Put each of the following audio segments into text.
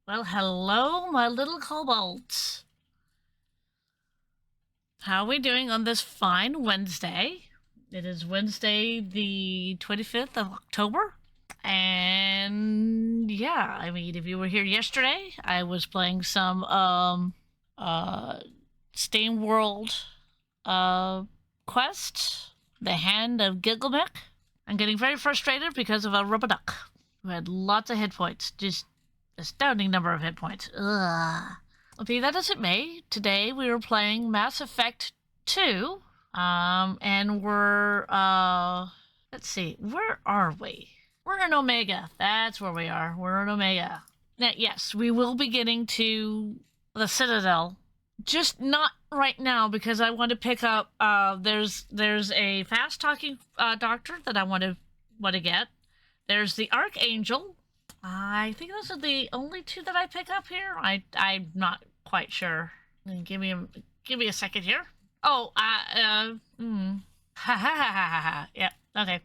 Well, hello, my little kobolds. How are we doing on this fine Wednesday? It is Wednesday, the 25th of October. And yeah, I mean, if you were here yesterday, I was playing some Stain World quest, The Hand of Gilgamesh. I'm getting very frustrated because of a rubber duck who had lots of hit points. Just astounding number of hit points. Ugh. Be that as it may, today we were playing Mass Effect 2. And let's see, where are we? We're in Omega. That's where we are. We're in Omega. Now, yes, we will be getting to the Citadel. Just not right now because I want to pick up. There's a fast talking doctor that I want to get. There's the Archangel. I think those are the only two that I pick up here. I'm not quite sure. Give me a second here. Oh, ha ha ha ha ha. Yeah, okay.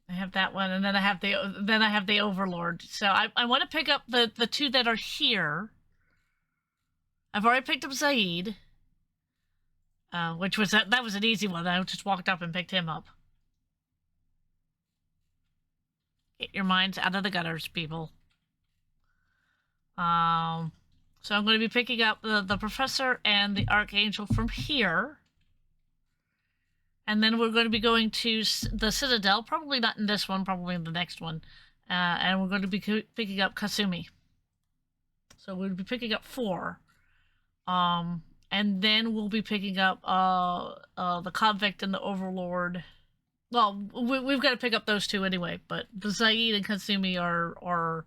I have that one, and then I have the Overlord. So I want to pick up the two that are here. I've already picked up Zaid, which was that was an easy one. I just walked up and picked him up. Get your minds out of the gutters, people. So I'm going to be picking up the Professor and the Archangel from here. And then we're going to be going to the Citadel, probably not in this one, probably in the next one. And we're going to be picking up Kasumi. So we'll be picking up 4. And then we'll be picking up the Convict and the Overlord. Well, we've got to pick up those two anyway, but the Zaid and Kasumi are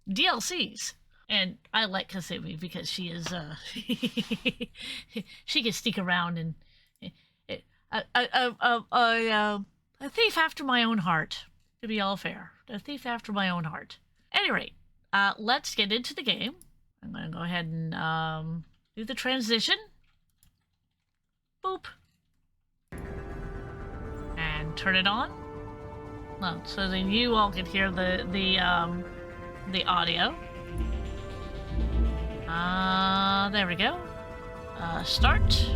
DLCs. And I like Kasumi because she is she can sneak around and a thief after my own heart, to be all fair. A thief after my own heart. At any rate, let's get into the game. I'm going to go ahead and do the transition. Boop. And turn it on. Well, so then you all can hear the audio. There we go. Start.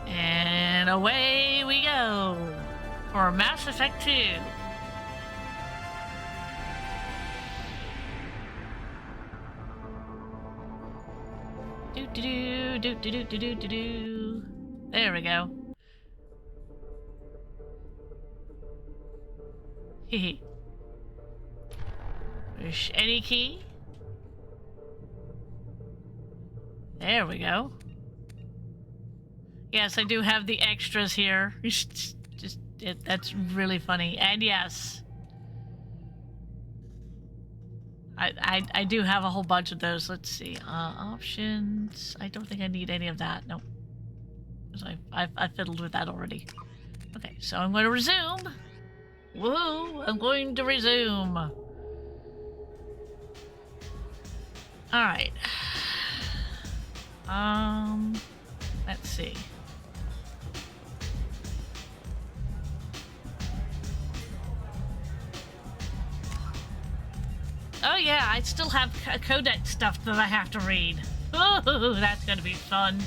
And away we go for Mass Effect 2. Do. There we go. Hehe. Push any key. There we go. Yes, I do have the extras here. That's really funny. And yes, I do have a whole bunch of those. Let's see. Options. I don't think I need any of that. Nope. I fiddled with that already. Okay, so I'm going to resume. Woohoo! I'm going to resume. Alright. Let's see. Oh yeah, I still have codex stuff that I have to read. Ooh, that's gonna be fun.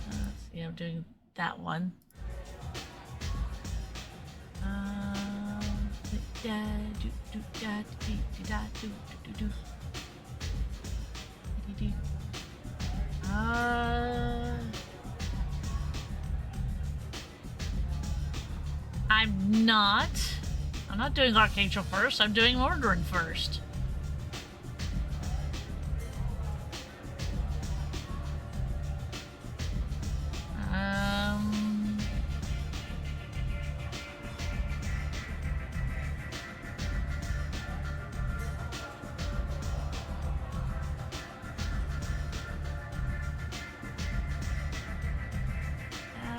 Let's see, I'm doing that one. I'm not doing Archangel first, I'm doing Ordering first.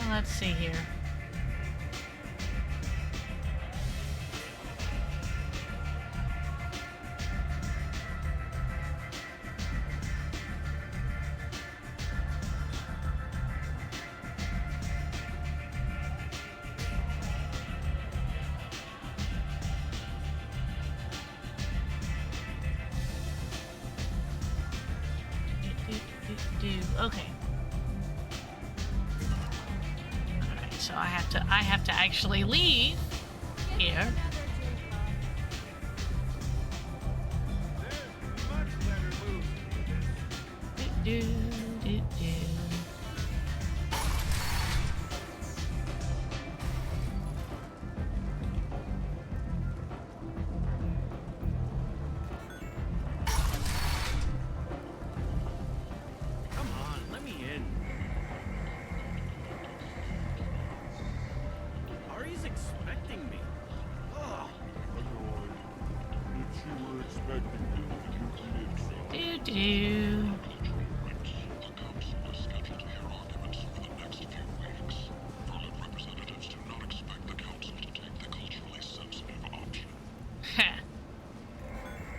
Let's see here. Okay. Alright, so I have to actually leave here. Do, do, do, do. Come on, let me in. Ari's expecting me. Ugh. If she were expecting you, you'd live. Do, do.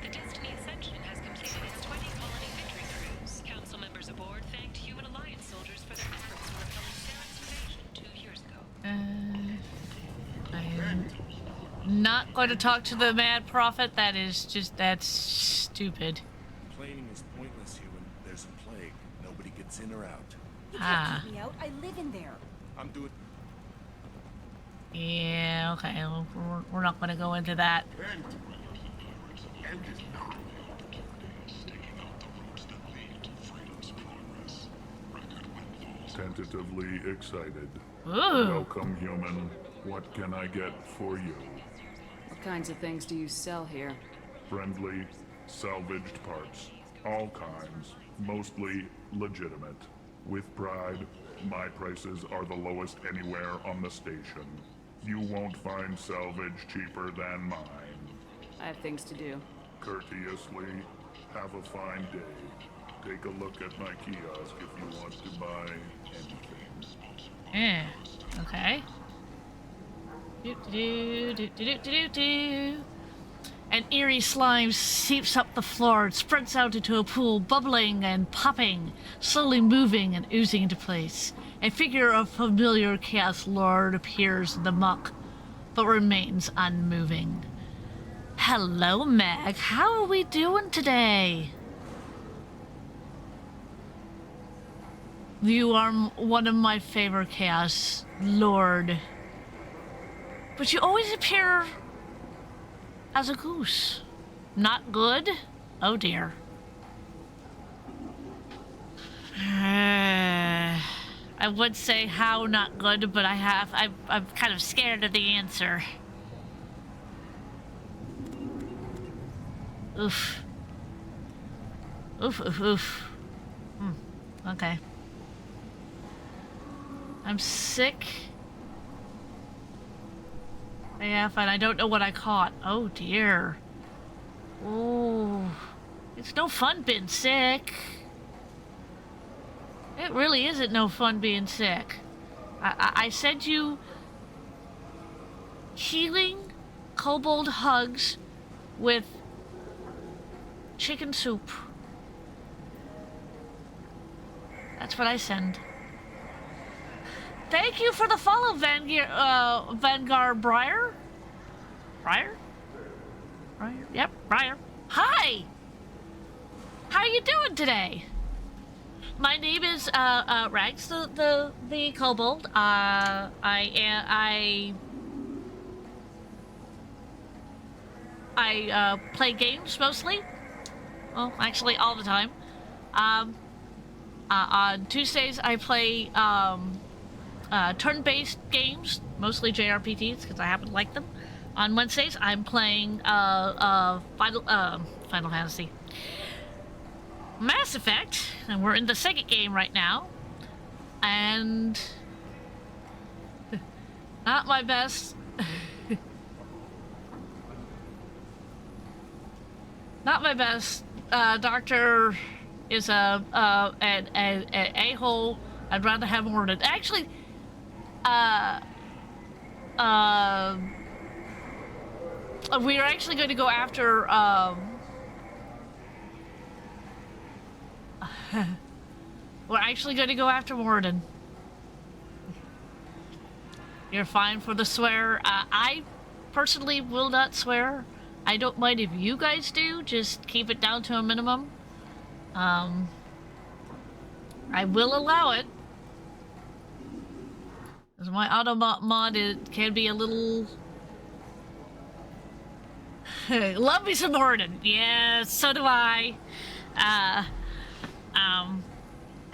The Destiny Ascension has completed its 20 colony victory cruise. Council members aboard thanked Human Alliance soldiers for their efforts in repelling Saren's invasion 2 years ago. I'm not going to talk to the Mad Prophet. That's stupid. Complaining is pointless here when there's a plague. Nobody gets in or out. You can't keep me out. I live in there. I'm doing... Yeah, okay. Well, we're not going to go into that. Tentatively excited. Ooh. Welcome, human. What can I get for you? What kinds of things do you sell here? Friendly, salvaged parts. All kinds. Mostly legitimate. With pride, my prices are the lowest anywhere on the station. You won't find salvage cheaper than mine. I have things to do. Courteously, have a fine day. Take a look at my kiosk if you want to buy anything. Yeah. Okay. Do, do, do, do, do, do, do. An eerie slime seeps up the floor. It spreads out into a pool, bubbling and popping, slowly moving and oozing into place. A figure of familiar Chaos Lord appears in the muck, but remains unmoving. Hello, Meg. How are we doing today? You are one of my favorite Chaos Lord. But you always appear as a goose. Not good? Oh dear. I would say how not good, but I'm kind of scared of the answer. Oof. Oof, oof, oof. Okay. I'm sick. Yeah, fine. I don't know what I caught. Oh dear. Oh. It's no fun being sick. It really isn't no fun being sick. I sent you healing kobold hugs with chicken soup. That's what I send. Thank you for the follow, Vanguard Briar. Briar? Briar? Yep, Briar. Hi! How are you doing today? My name is Rags the Kobold. I play games mostly. Well, actually all the time. On Tuesdays I play turn-based games, mostly JRPGs because I happen to like them. On Wednesdays I'm playing Final Fantasy. Mass Effect, and we're in the second game right now, and not my best. Not my best. Doctor is an a-hole. I'd rather have Mordred. Actually, we are actually going to go after we're actually going to go after Morden. You're fine for the swear. I personally will not swear. I don't mind if you guys do. Just keep it down to a minimum. I will allow it. Because my auto mod it can be a little... Love me some Morden. Yeah, so do I.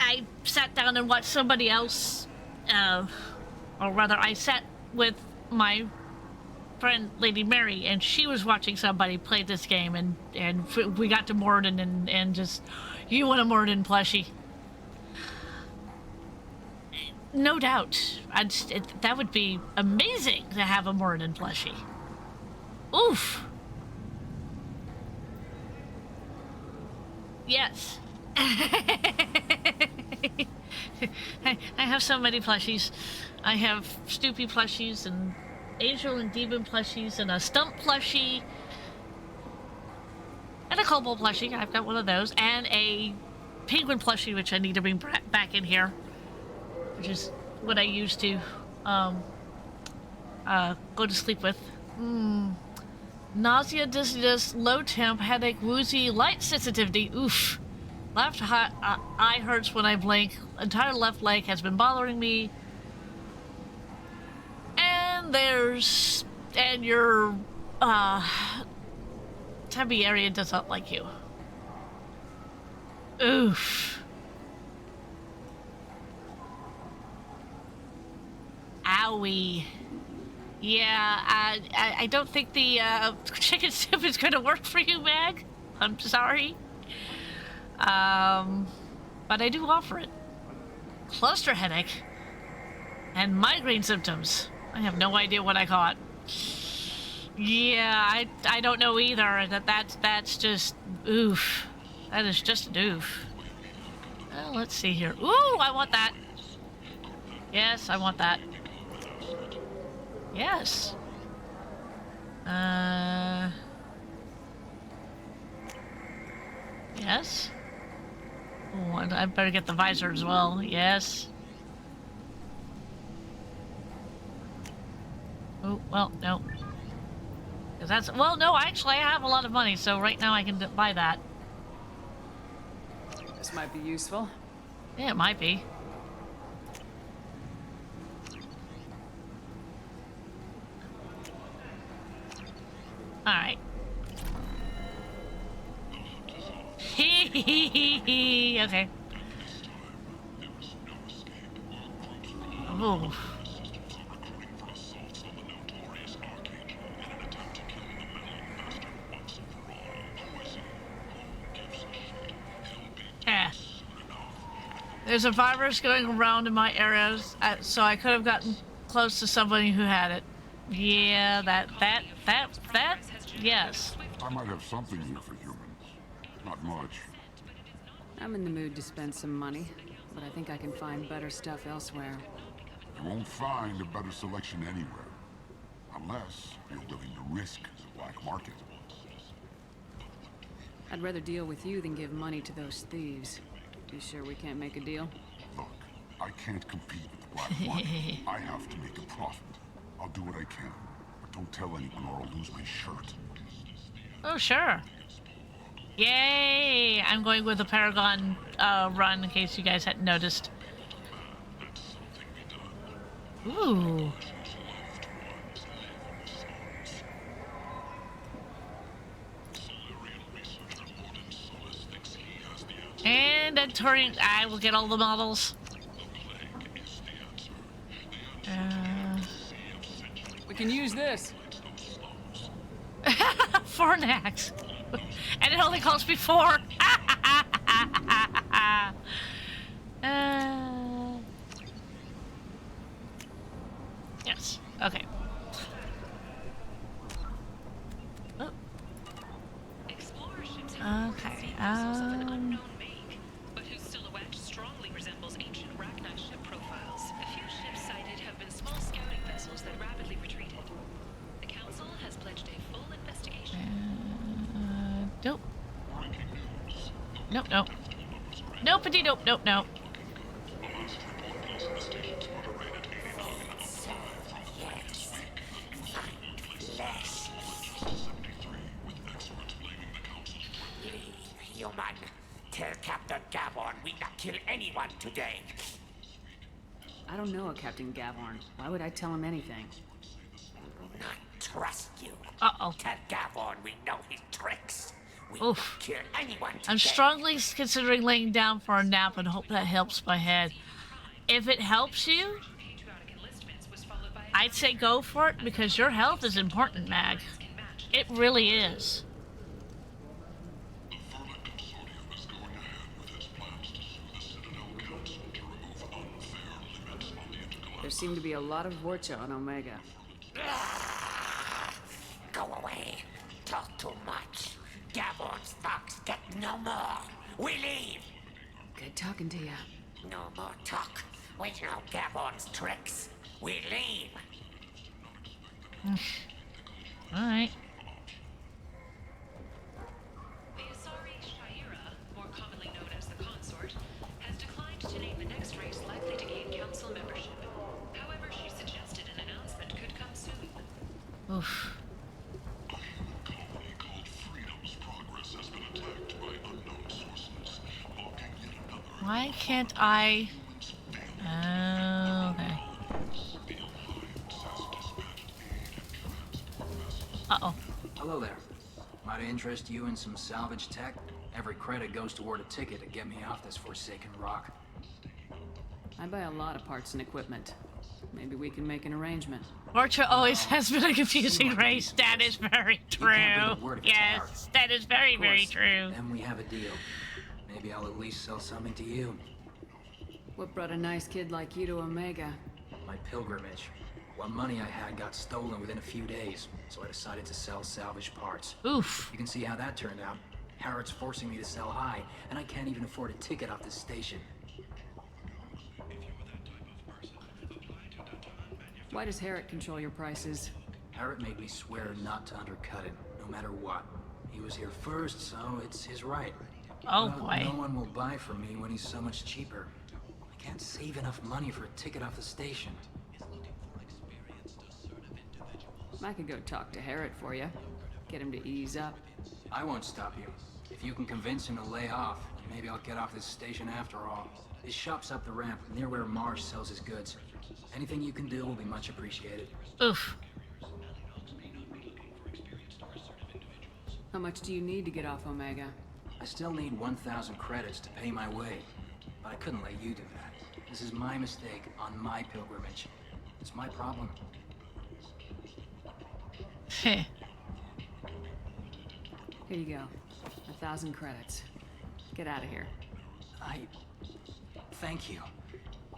I sat down and watched somebody else, or rather I sat with my friend Lady Mary, and she was watching somebody play this game, and we got to Morden, and just, you want a Morden plushie? No doubt. That would be amazing to have a Morden plushie. Oof. Yes. I have so many plushies. I have Stoopy plushies and Angel and Demon plushies and a Stump plushie and a Kobold plushie. I've got one of those and a Penguin plushie, which I need to bring back in here, which is what I used to go to sleep with. Nausea, dizziness, low temp, headache, woozy, light sensitivity. Oof. Left eye hurts when I blink. Entire left leg has been bothering me. And your tummy area does not like you. Oof. Owie. Yeah, I don't think the chicken soup is going to work for you, Mag. I'm sorry. But I do offer it. Cluster headache and migraine symptoms. I have no idea what I caught. Yeah, I don't know either. That's just oof. That is just an oof. Well, let's see here. Ooh, I want that. Yes, I want that. Yes. Yes. Oh, I better get the visor as well. Yes. Oh, well, no. 'Cause that's... Well, no, actually, I have a lot of money, so right now I can buy that. This might be useful. Yeah, it might be. Alright. Okay. Oh. Yeah. There's a virus going around in my areas, so I could have gotten close to somebody who had it. Yeah, that, yes. I might have something here for humans. Not much. I'm in the mood to spend some money, but I think I can find better stuff elsewhere. You won't find a better selection anywhere. Unless you're willing to risk the black market. I'd rather deal with you than give money to those thieves. You sure we can't make a deal? Look, I can't compete with the black market. I have to make a profit. I'll do what I can, but don't tell anyone or I'll lose my shirt. Oh, sure. Yay! I'm going with a Paragon run, in case you guys hadn't noticed. Ooh. And at Turing, I will get all the models. We can use this. Fornax. And it only costs me 4. Yes. Okay. Oh. Okay. Vessels of an unknown make, but whose silhouette strongly resembles ancient Ragnar ship profiles. The few ships sighted have been small scouting vessels that rapidly retreated. The Council has pledged a full investigation. Nope. Nope, nope. Nopey, nope, nope, nope. Human, tell Captain Gavon we not kill anyone today. I don't know a Captain Gavorn. Why would I tell him anything? Not trust you. Uh-oh. Tell Gavorn we know his tricks. We Oof. not kill anyone today. I'm strongly considering laying down for a nap and hope that helps my head. If it helps you, I'd say go for it because your health is important, Mag. It really is. There seem to be a lot of Vorcha on Omega. Go away. Talk too much. Gavorn's fox get no more. We leave. Good talking to you. No more talk. We know Gavorn's tricks. We leave. Alright. The Asari Shaira, more commonly known as the Consort, has declined to name the next race likely to gain council membership. However, she suggested an announcement could come soon. Oof. Why can't I... Okay. Uh-oh. Hello there. Might I interest you in some salvage tech? Every credit goes toward a ticket to get me off this forsaken rock. I buy a lot of parts and equipment. Maybe we can make an arrangement. Orcha always has been a confusing race. That is very true. can't believe a word of it, Yes, that is very, Of very course, true. Then we have a deal. Maybe I'll at least sell something to you. What brought a nice kid like you to Omega? My pilgrimage. What money I had got stolen within a few days, so I decided to sell salvaged parts. Oof. You can see how that turned out. Harrod's forcing me to sell high, and I can't even afford a ticket off this station. Why does Harrod control your prices? Harrod made me swear not to undercut him, no matter what. He was here first, so it's his right. Oh, Well, boy. no one will buy from me when he's so much cheaper. I can't save enough money for a ticket off the station. I could go talk to Harrod for you. Get him to ease up. I won't stop you. If you can convince him to lay off, maybe I'll get off this station after all. His shop's up the ramp, near where Marsh sells his goods. Anything you can do will be much appreciated. Oof. How much do you need to get off Omega? I still need 1,000 credits to pay my way, but I couldn't let you do that. This is my mistake on my pilgrimage. It's my problem. Heh. Here you go. 1,000 credits. Get out of here. Thank you.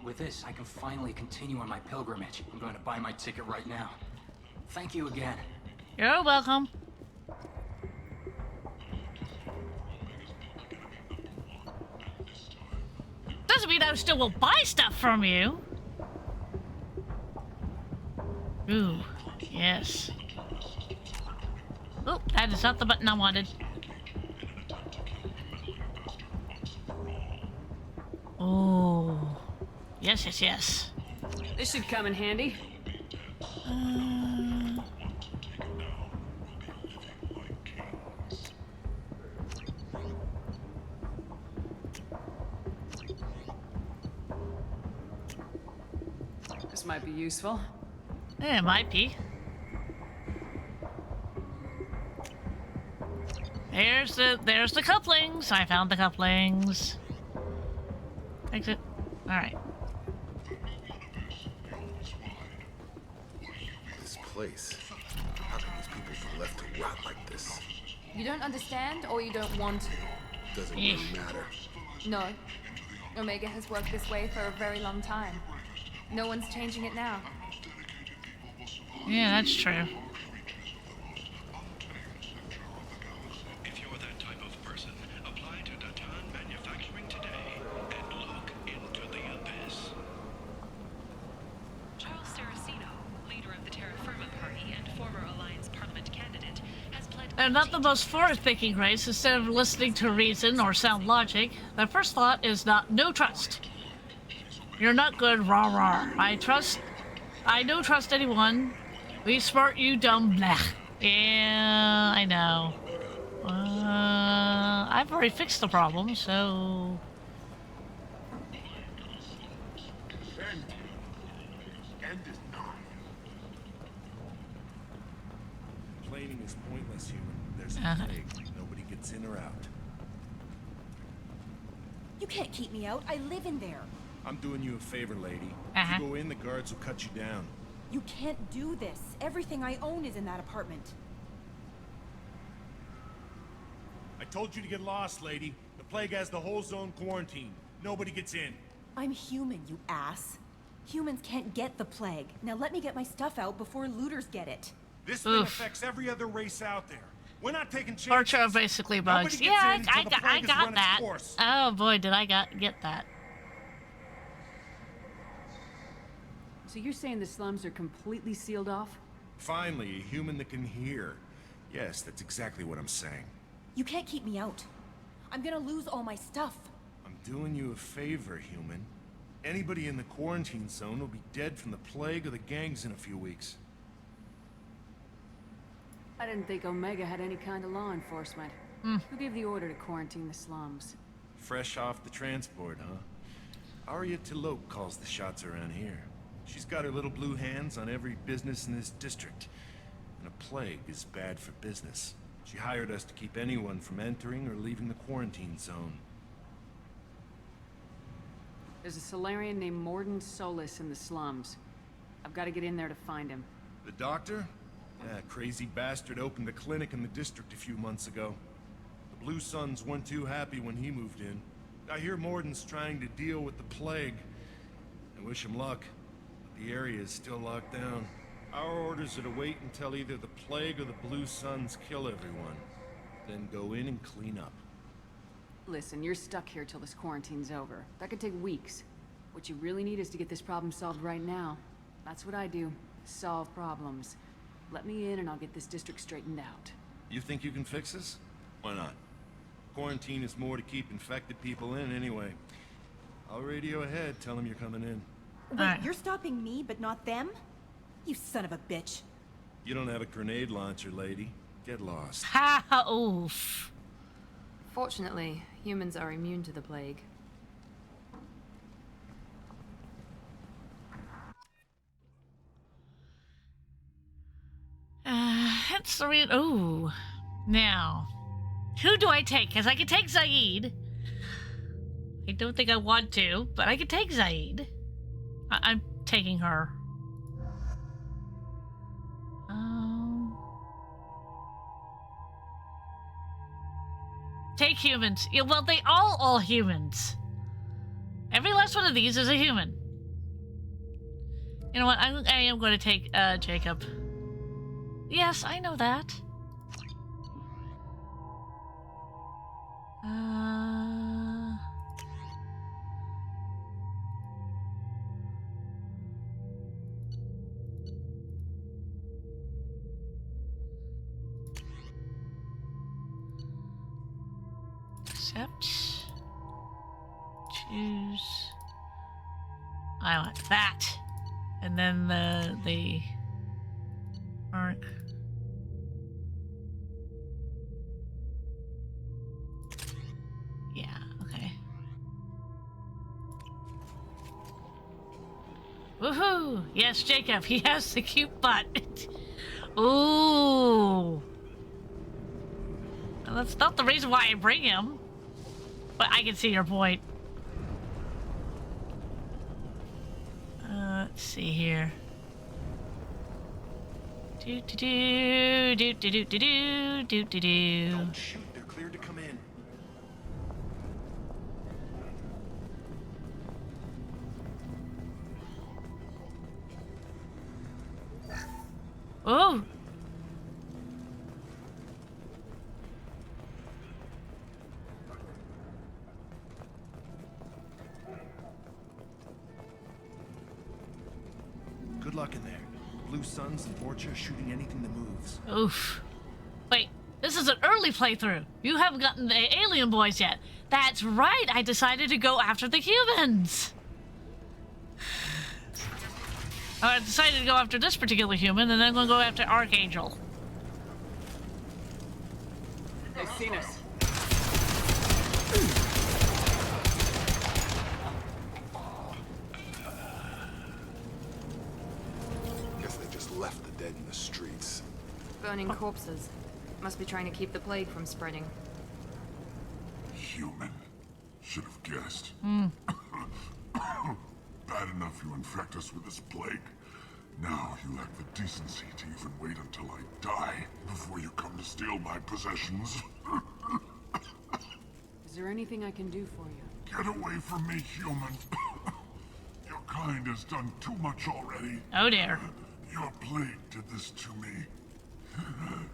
With this, I can finally continue on my pilgrimage. I'm going to buy my ticket right now. Thank you again. You're welcome. Doesn't mean I still will buy stuff from you. Ooh, yes. Oh, that is not the button I wanted. Oh, yes, yes, yes. This should come in handy. This might be useful. Yeah, it might be. There's the couplings. I found the couplings. Exit. All right. This place. How can these people be left to rot like this? You don't understand or you don't want to? Doesn't really matter. No. Omega has worked this way for a very long time. No one's changing it now. Yeah, that's true. If you're that type of person, apply to Datan Manufacturing today and look into the abyss. Charles Saraceno, leader of the Terra Firma Party and former Alliance Parliament candidate, has pled They're not the most forward-thinking race. Instead of listening to reason or sound logic, their first thought is no trust. You're not good, rah rah. I don't trust anyone. We smart, you dumb, blah. Yeah, I know. I've already fixed the problem, so... pointless here when there's a plague. Nobody gets in or out. You can't keep me out. I live in there. I'm doing you a favor, lady. If you go in, the guards will cut you down. You can't do this. Everything I own is in that apartment. I told you to get lost, lady. The plague has the whole zone quarantined. Nobody gets in. I'm human, you ass. Humans can't get the plague. Now let me get my stuff out before looters get it. This thing affects every other race out there. We're not taking chances. Torture basically bugs. Yeah, I got that. Oh boy, did I get that. So you're saying the slums are completely sealed off? Finally, a human that can hear. Yes, that's exactly what I'm saying. You can't keep me out. I'm gonna lose all my stuff. I'm doing you a favor, human. Anybody in the quarantine zone will be dead from the plague or the gangs in a few weeks. I didn't think Omega had any kind of law enforcement. Who gave the order to quarantine the slums? Fresh off the transport, huh? Arya Tilok calls the shots around here. She's got her little blue hands on every business in this district. And a plague is bad for business. She hired us to keep anyone from entering or leaving the quarantine zone. There's a Solarian named Morden Solis in the slums. I've got to get in there to find him. The doctor? Yeah, crazy bastard opened a clinic in the district a few months ago. The Blue Suns weren't too happy when he moved in. I hear Morden's trying to deal with the plague. I wish him luck, but the area is still locked down. Our orders are to wait until either the plague or the Blue Suns kill everyone. Then go in and clean up. Listen, you're stuck here till this quarantine's over. That could take weeks. What you really need is to get this problem solved right now. That's what I do. Solve problems. Let me in and I'll get this district straightened out. You think you can fix this? Why not? Quarantine is more to keep infected people in anyway. I'll radio ahead, tell them you're coming in. Wait, you're stopping me, but not them? You son of a bitch. You don't have a grenade launcher, lady. Get lost. Ha! Oof. Fortunately, humans are immune to the plague. Hence the real. Ooh. Now, who do I take? Because I could take Zaid. I don't think I want to, but I could take Zaid. I'm taking her. Take humans. Yeah, well, they all humans. Every last one of these is a human. You know what? I am going to take Jacob. Yes, I know that. Accept. Choose. I want that. And then the arc. Yeah, okay. Woohoo! Yes, Jacob, he has the cute butt. Ooh. Well, that's not the reason why I bring him. But I can see your point. Let's see here. Do do do do do do do do do do. Don't shoot, they're cleared to come in. Oh. Good luck in there. Blue Suns and Orchard are shooting anything that moves. Oof. Wait, this is an early playthrough. You haven't gotten the alien boys yet. That's right, I decided to go after the humans. I decided to go after this particular human, and then I'm going to go after Archangel. They've seen us. Guess they just left the dead in the streets. Burning corpses. Must be trying to keep the plague from spreading. Human. Should have guessed. Bad enough you infect us with this plague. Now you lack the decency to even wait until I die before you come to steal my possessions. Is there anything I can do for you? Get away from me, human. Your kind has done too much already. Oh dear. Your plague did this to me.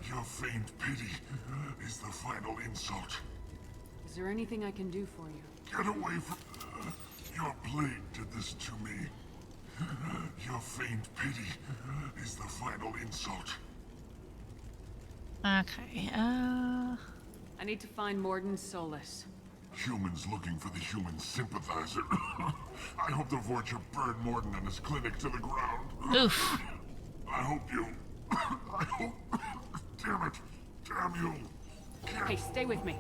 Your feigned pity is the final insult. Is there anything I can do for you? Get away from... Your plague did this to me. Your feigned pity is the final insult. Okay, I need to find Morden Solus. Humans looking for the human sympathizer. I hope the Vorcha burned Morden and his clinic to the ground. oof. I hope you... I hope... Damn it. Damn you. Hey, stay with me.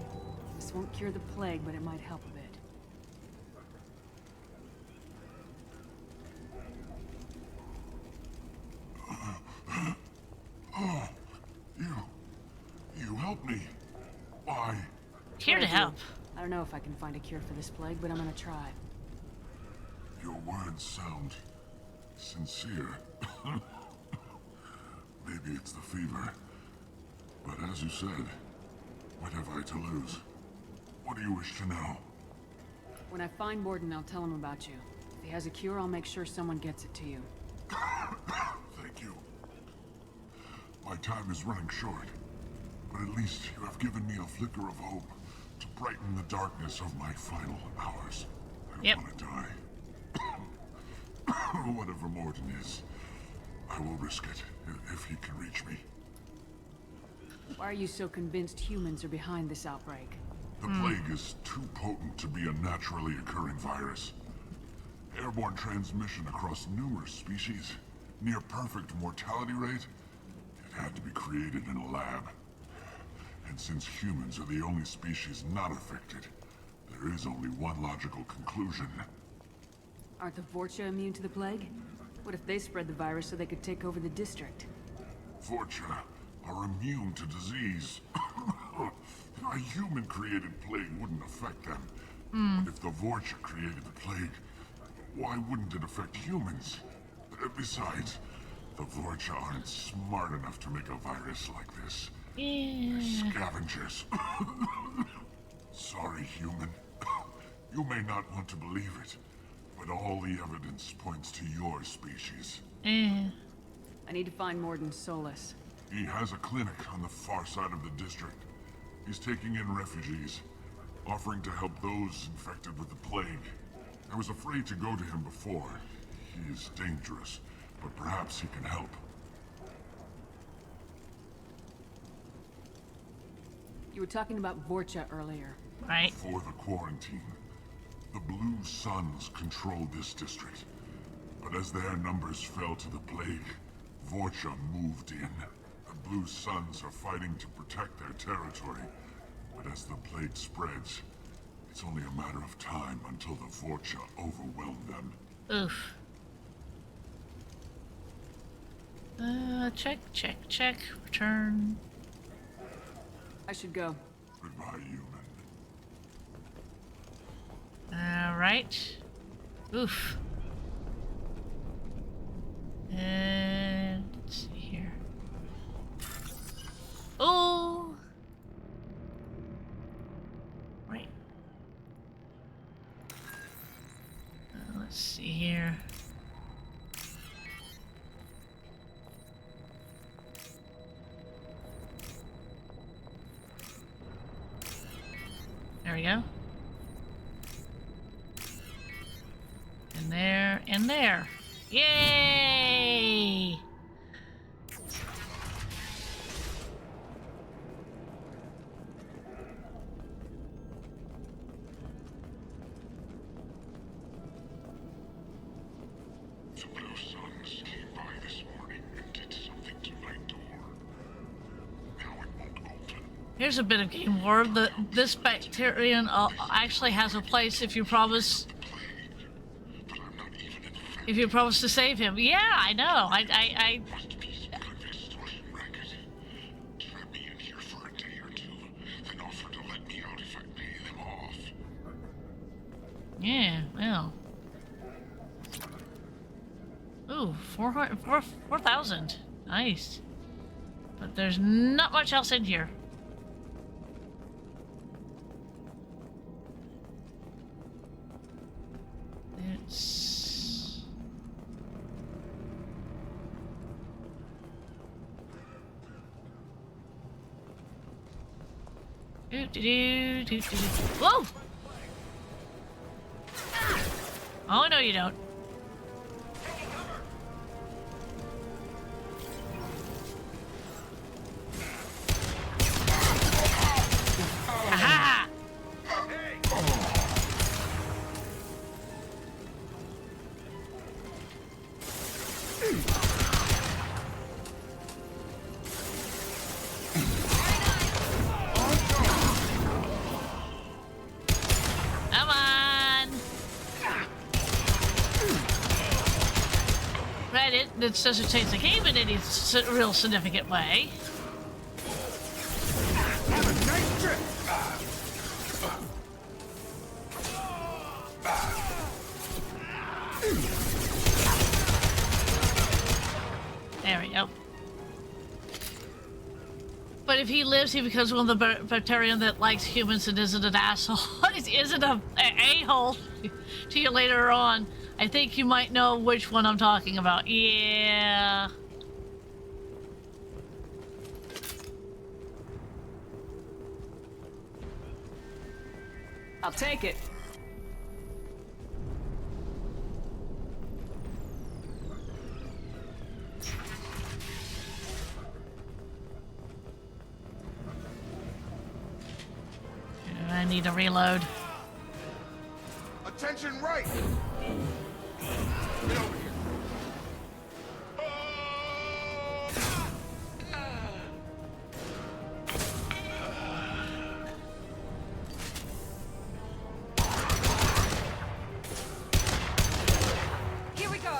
This won't cure the plague, but it might help a bit. Oh, you helped me. Why? Here to help. I don't know if I can find a cure for this plague, but I'm gonna try. Your words sound sincere. Maybe it's the fever. But as you said, what have I to lose? What do you wish to know? When I find Morden, I'll tell him about you. If he has a cure, I'll make sure someone gets it to you. Thank you. My time is running short, but at least you have given me a flicker of hope to brighten the darkness of my final hours. I don't want to die. Whatever Morden is, I will risk it if he can reach me. Why are you so convinced humans are behind this outbreak? The plague is too potent to be a naturally occurring virus. Airborne transmission across numerous species, near perfect mortality rate. It had to be created in a lab. And since humans are the only species not affected, there is only one logical conclusion. Aren't the Vorcha immune to the plague? What if they spread the virus so they could take over the district? Vorcha are immune to disease. A human-created plague wouldn't affect them. But if the Vorcha created the plague, why wouldn't it affect humans? Besides, the Vorcha aren't smart enough to make a virus like this. They're scavengers. Sorry, human. You may not want to believe it, but all the evidence points to your species. I need to find Morden Solus. He has a clinic on the far side of the district. He's taking in refugees, offering to help those infected with the plague. I was afraid to go to him before. He is dangerous, but perhaps he can help. You were talking about Vorcha earlier. Right. Before the quarantine, the Blue Suns controlled this district. But as their numbers fell to the plague, Vorcha moved in. The Blue Suns are fighting to protect their territory. But as the plague spreads, it's only a matter of time until the Vorcha overwhelm them. Oof. Check, check, check. Return. I should go. Goodbye, human. Alright. Oof. And let's see here. Oh! Right. Let's see here. There we go. And there, and there. Yay! The Blue Suns came by this morning and did something to my door. Now it won't open. Here's a bit of game lore. This bacterium actually has a place if you promise. If you promise to save him. Yeah, I know. I Must be some kind of extortion racket. Trap me in here forever. 4,000. Nice. But there's not much else in here. It's... Whoa! Oh, no you don't. Aha! Come on! Right, it doesn't change the game in any real significant way. Have a nice trip! There we go. But if he lives, he becomes one of the bacterium that likes humans and isn't an asshole. Isn't a a-hole to you later on. I think you might know which one I'm talking about. Yeah. I'll take it. I need to reload. Attention right! Get over here. Here we go.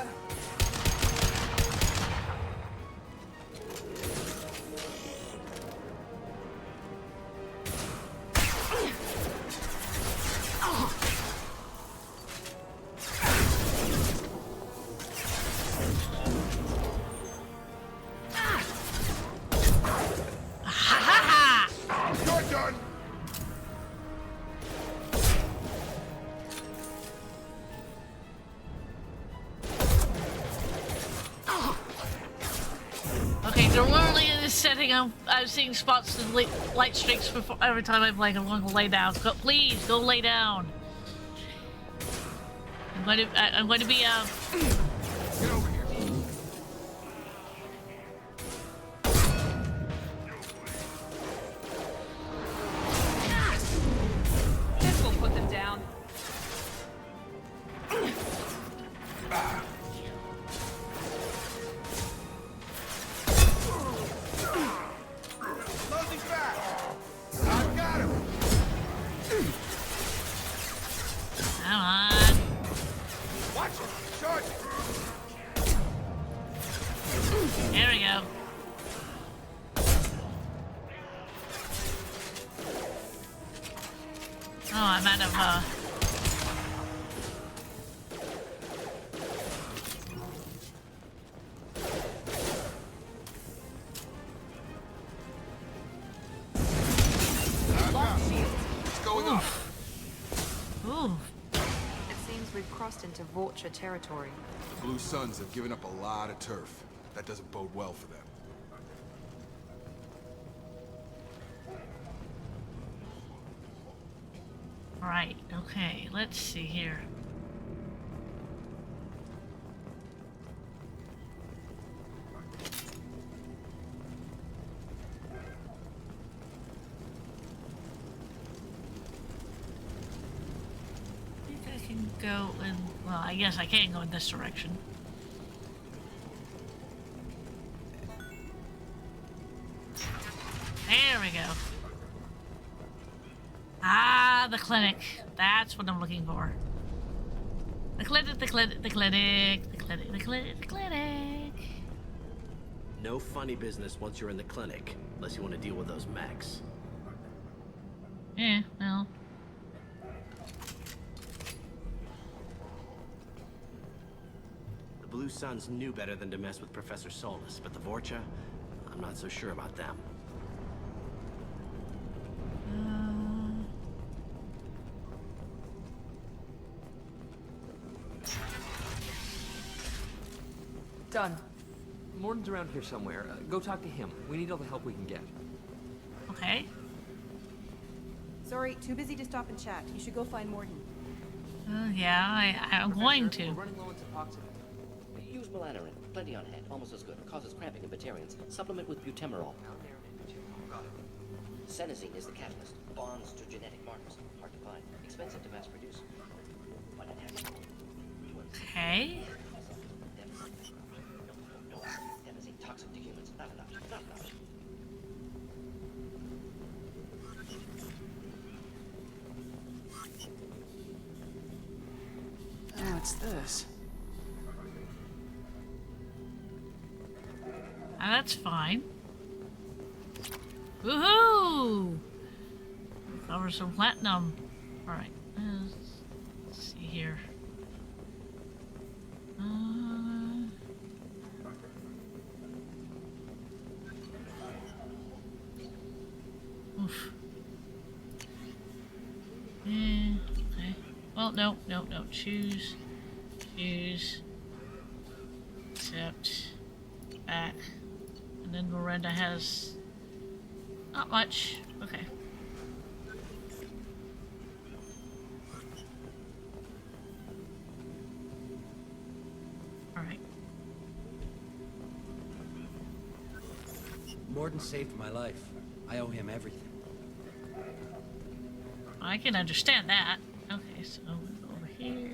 You're done! Okay, normally in this setting, I'm seeing spots and light streaks before every time I'm like, I'm going to lay down. Please go lay down. I'm going to be Get over here. This will put them down. Closing fast! I've got him! Come on. Watch it! Charge it! There we go. Oh, I'm out of It's going up! Ooh. It seems we've crossed into Vulture territory. The Blue Suns have given up a lot of turf. That doesn't bode well for them. Right, okay, let's see here. I think I can go in, well, I guess I can go in this direction. There we go. Ah, the clinic. That's what I'm looking for. The clinic, the clinic, the clinic, the clinic, the clinic, the clinic. No funny business once you're in the clinic, unless you want to deal with those mechs. Yeah, well. The Blue Suns knew better than to mess with Professor Solus, but the Vorcha, I'm not so sure about them. Done. Morden's around here somewhere. Go talk to him. We need all the help we can get. Okay. Sorry, too busy to stop and chat. You should go find Morden. Yeah, I'm going to. We're running low on suboxone. Use melanorin. Plenty on hand. Almost as good. Causes cramping in Batarians. Supplement with butemerol. Senesine is the catalyst. Bonds to genetic markers. Hard to find. Expensive to mass produce. Okay. No, Senesine toxic to humans. Not enough. Not enough. Oh, what's this? That's fine. Woohoo! Cover some platinum. Alright, let's see here. Oof. Okay. Well, no. Choose. Accept. Back. And then Miranda has not much. Okay. Alright. Morden saved my life. I owe him everything. I can understand that. Okay, so we'll go over here.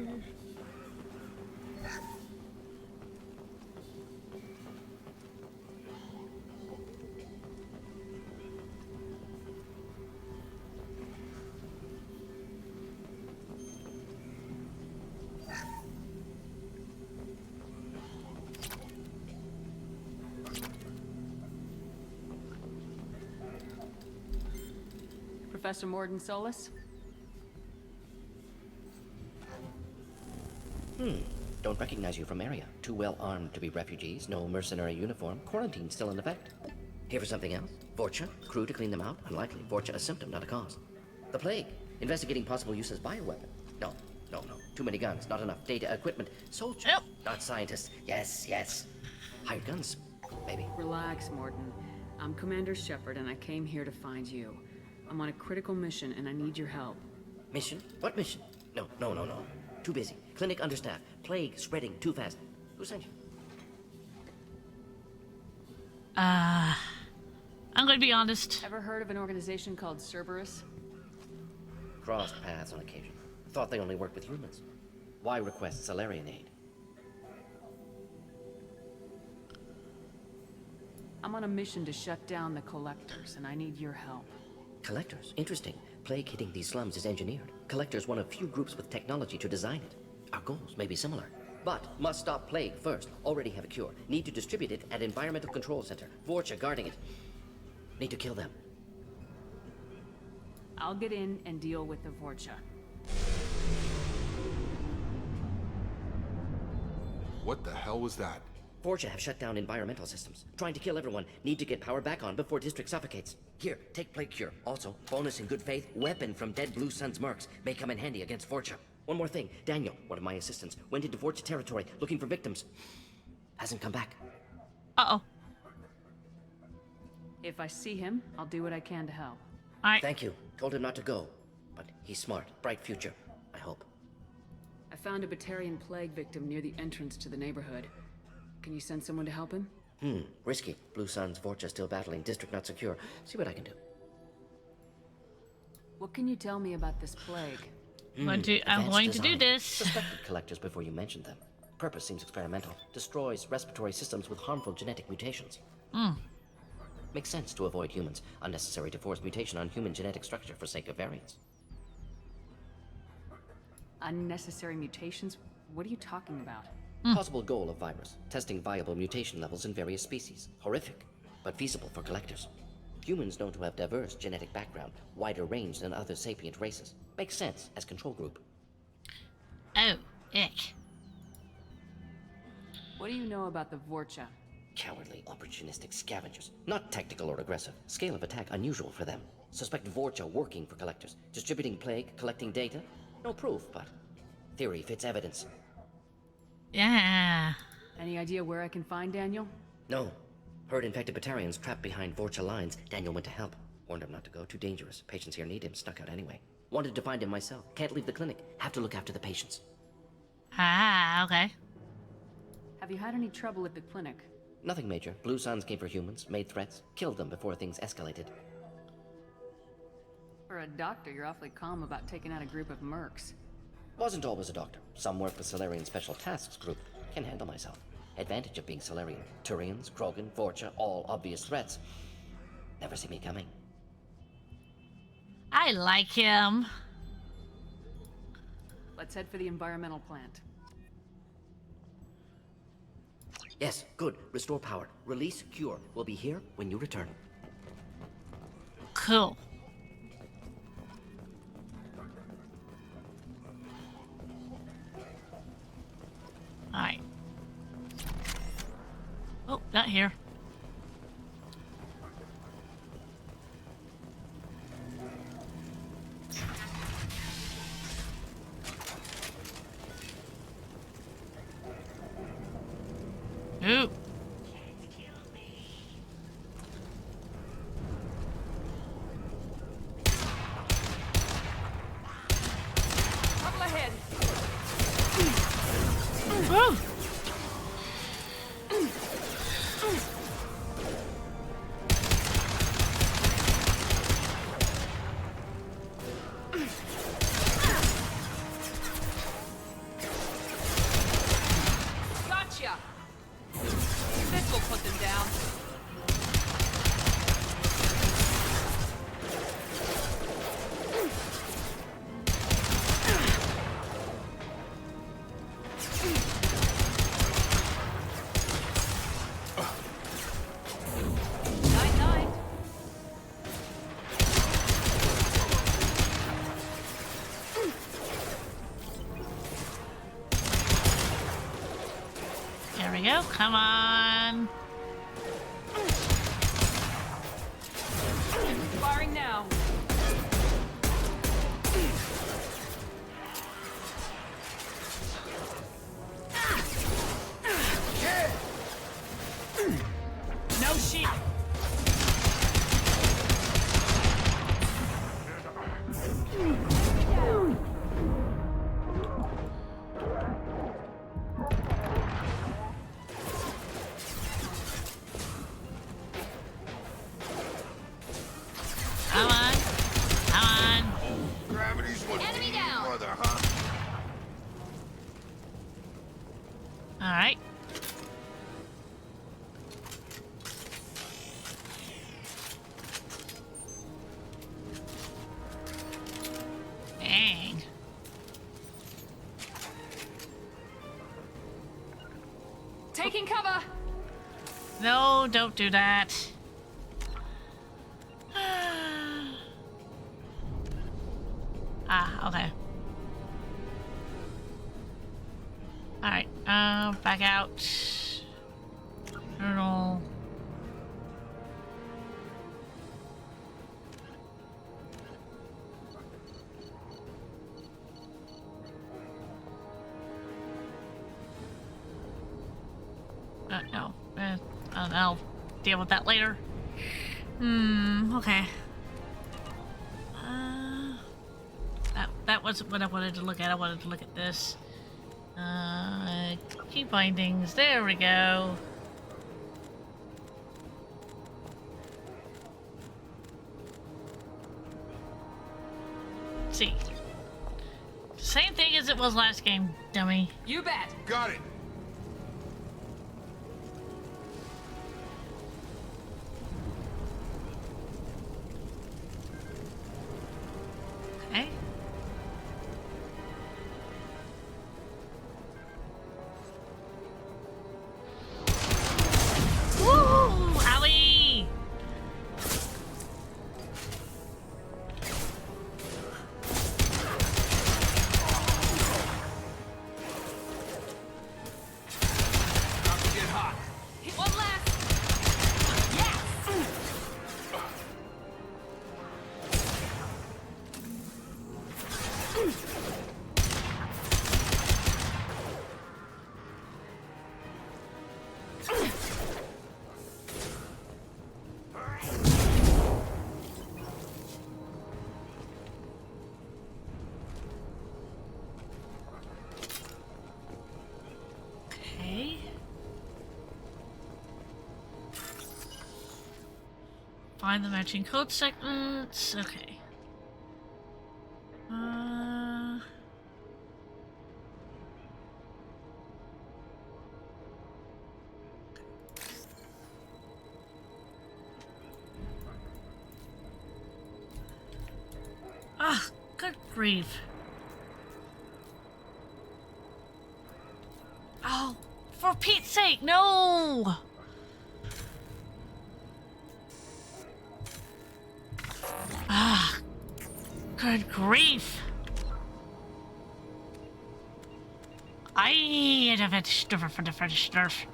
Professor Morden Solus? Don't recognize you from area. Too well armed to be refugees, no mercenary uniform, quarantine still in effect. Here for something else? Vorcha? Crew to clean them out? Unlikely. Vorcha a symptom, not a cause. The plague? Investigating possible use as bioweapon? No. Too many guns, not enough data, equipment. Soldiers, not scientists. Yes. Hired guns, maybe. Relax, Morden. I'm Commander Shepard, and I came here to find you. I'm on a critical mission, and I need your help. Mission? What mission? No. Too busy. Clinic understaffed. Plague spreading too fast. Who sent you? I'm gonna be honest. Ever heard of an organization called Cerberus? Crossed paths on occasion. Thought they only worked with humans. Why request Salarian aid? I'm on a mission to shut down the Collectors, and I need your help. Collectors? Interesting. Plague hitting these slums is engineered. Collectors one of few groups with technology to design it. Our goals may be similar. But must stop plague first. Already have a cure. Need to distribute it at Environmental Control Center. Vorcha guarding it. Need to kill them. I'll get in and deal with the Vorcha. What the hell was that? Vorcha have shut down environmental systems. Trying to kill everyone. Need to get power back on before district suffocates. Here, take plague cure. Also, bonus in good faith, weapon from dead Blue Sun's mercs. May come in handy against Vorcha. One more thing. Daniel, one of my assistants, went into Vorcha territory looking for victims. Hasn't come back. Uh-oh. If I see him, I'll do what I can to help. Alright. Thank you. Told him not to go. But he's smart. Bright future. I hope. I found a Batarian plague victim near the entrance to the neighborhood. Can you send someone to help him? Risky. Blue Sun's Vorcha still battling. District not secure. See what I can do. What can you tell me about this plague? I'm going to do this. Suspected collectors before you mentioned them. Purpose seems experimental. Destroys respiratory systems with harmful genetic mutations. Makes sense to avoid humans. Unnecessary to force mutation on human genetic structure for sake of variance. Unnecessary mutations? What are you talking about? Possible goal of virus. Testing viable mutation levels in various species. Horrific, but feasible for collectors. Humans known to have diverse genetic background, wider range than other sapient races. Makes sense as control group. Oh, ick. What do you know about the Vorcha? Cowardly, opportunistic scavengers. Not tactical or aggressive. Scale of attack unusual for them. Suspect Vorcha working for collectors. Distributing plague, collecting data. No proof, but theory fits evidence. Yeah. Any idea where I can find Daniel? No. Heard infected Batarians trapped behind Vorcha lines. Daniel went to help. Warned him not to go. Too dangerous. Patients here need him. Snuck out anyway. Wanted to find him myself. Can't leave the clinic. Have to look after the patients. Ah, okay. Have you had any trouble at the clinic? Nothing major. Blue Suns came for humans, made threats, killed them before things escalated. For a doctor, you're awfully calm about taking out a group of mercs. Wasn't always a doctor. Some worked with Solarian Special Tasks Group. Can handle myself. Advantage of being Solarian. Turians, Krogan, Vorcha, all obvious threats. Never see me coming. I like him. Let's head for the environmental plant. Yes, good. Restore power. Release cure. We'll be here when you return. Cool. Alright. Oh, not here. Ooh. Trouble ahead. Woo. Gotcha. This will put them down. Night-night. There we go. Come on. Firing now. No shit. Come on. Come on. Gravity's what Enemy down. brother, huh? Alright. Dang. Taking cover. No, don't do that. Ah, okay. Alright, back out. Journal. No. I'll deal with that later. Okay. That wasn't what I wanted to look at. I wanted to look at this. Key bindings. There we go. Let's see. Same thing as it was last game, dummy. You bet. Got it. Okay. Woo! Owie! Find the matching code segments. Okay. Ah, good grief. Oh, for Pete's sake, no! Ah, good grief. I have it for the stuff.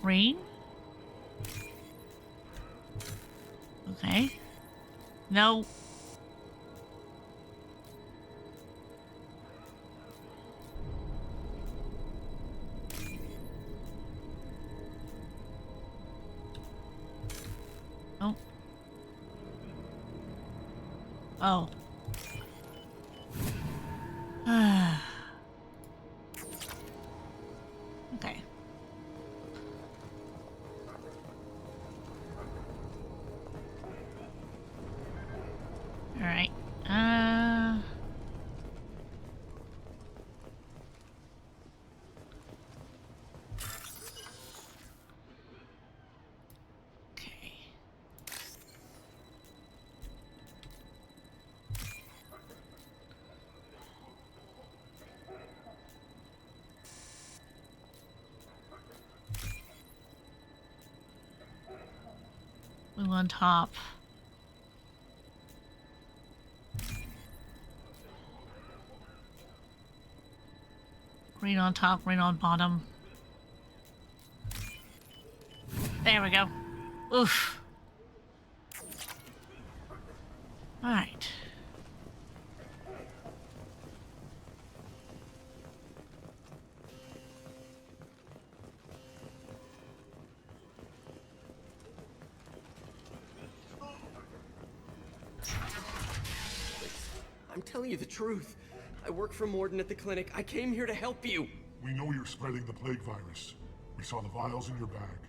Green? Okay. No. Oh. Oh. Okay. All right. Okay. Blue on top. Green on top, green on bottom. There we go. Oof. Alright. I'm telling you the truth. I work for Morden at the clinic. I came here to help you. We know you're spreading the plague virus. We saw the vials in your bag.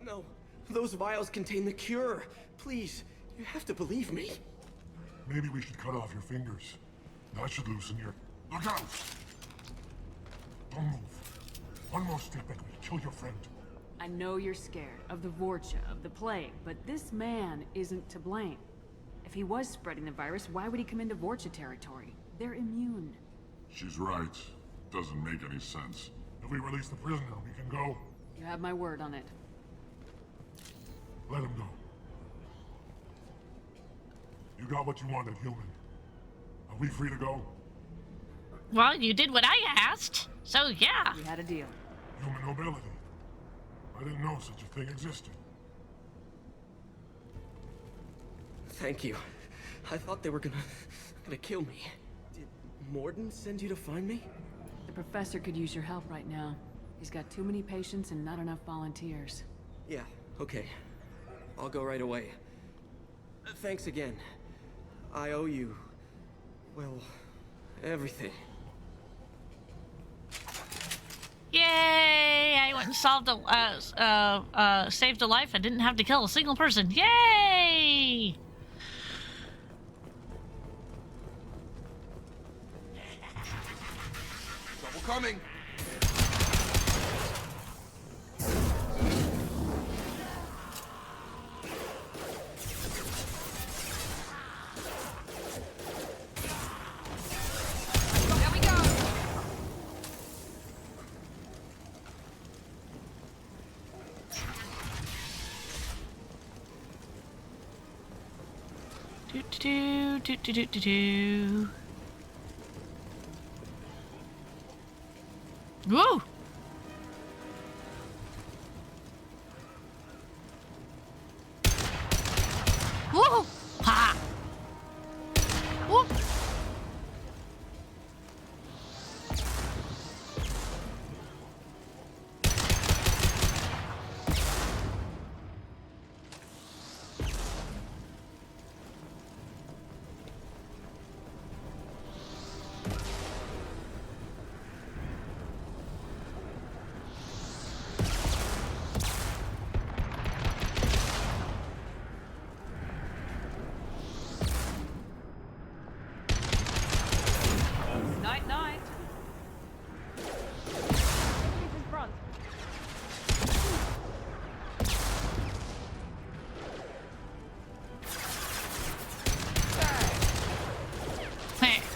No, those vials contain the cure. Please, you have to believe me. Maybe we should cut off your fingers. That should loosen your... Look out! Don't move. One more step and we'll kill your friend. I know you're scared of the Vorcha, of the plague, but this man isn't to blame. If he was spreading the virus, why would he come into Vorcha territory? They're immune. She's right. Doesn't make any sense. If we release the prisoner, we can go. You have my word on it. Let him go. You got what you wanted, human. Are we free to go? Well, you did what I asked, so yeah. We had a deal. Human nobility. I didn't know such a thing existed. Thank you. I thought they were gonna kill me. Did Morden send you to find me? The professor could use your help right now. He's got too many patients and not enough volunteers. Yeah, okay. I'll go right away. Thanks again. I owe you... well, everything. Yay! I went and solved a, saved a life. I didn't have to kill a single person. Yay! Trouble coming. There we go. Do. Woo! Woo! Ha! Woo!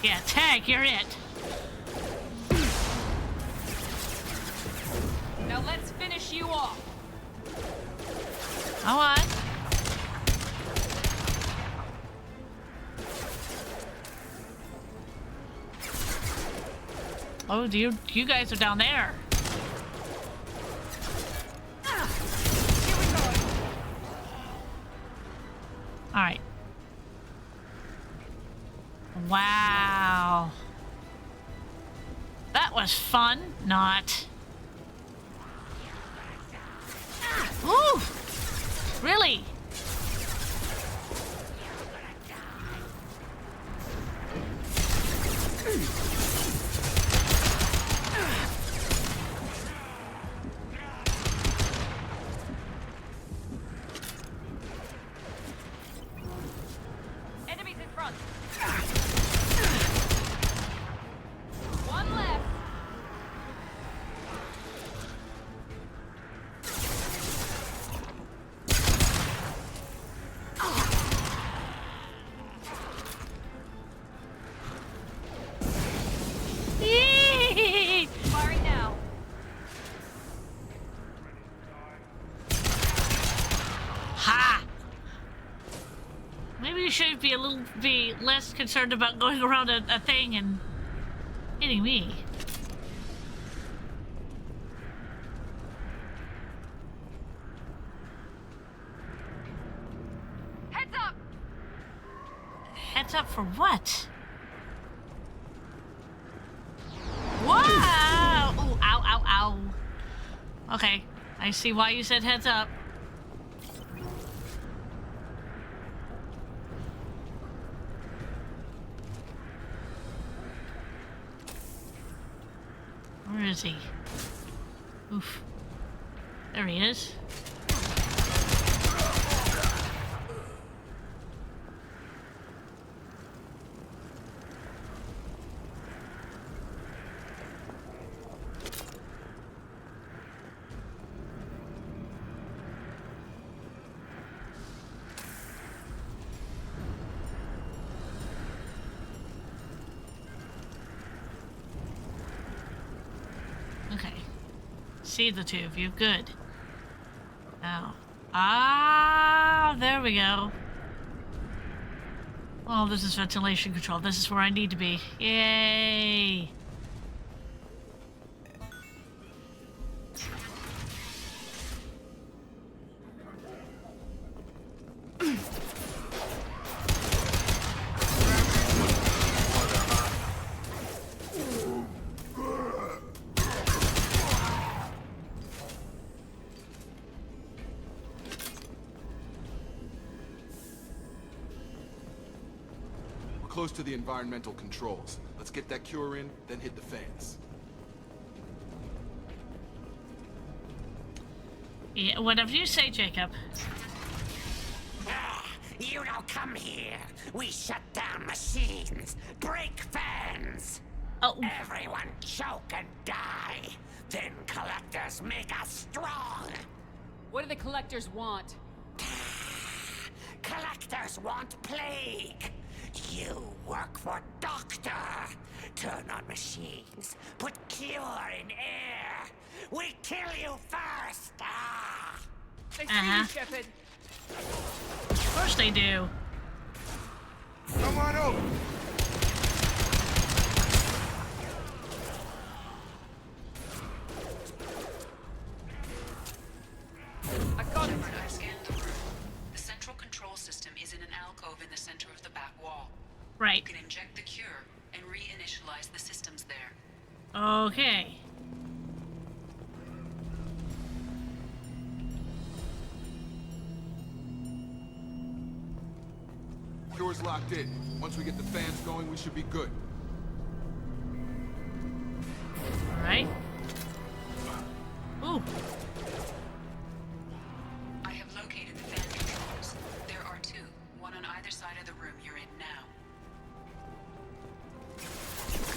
Yeah, tag, you're it. Now let's finish you off. Come on. Oh, you guys are down there. All right. Wow. That was fun. Not. Ooh! Really? Enemies in front. One left. Firing now. Ha! Maybe you should be less concerned about going around a thing and hitting me. Heads up. Heads up for what? Wow! Oh, ow, ow, ow. Okay, I see why you said heads up. Where is he? Oof. There he is. Okay. See the two of you. Good. Now. Ah, there we go. Oh, this is ventilation control. This is where I need to be. Yay! Close to the environmental controls. Let's get that cure in, then hit the fans. Yeah, whatever you say, Jacob. You don't come here. We shut down machines, break fans. Oh. Everyone choke and die. Then collectors make us strong. What do the collectors want? Collectors want plague. You work for Doctor. Turn on machines. Put cure in air. We kill you first. They see you, Shepard. Of course they do. Come on over. I got it. Shepard, I've scanned the room. The central control system is in an alcove in the center of the back wall. Right. You can inject the cure and reinitialize the systems there. Okay. Cure's locked in. Once we get the fans going, we should be good. All right. Ooh. I have located the fan controls. There are two, one on either side of the room you're in now.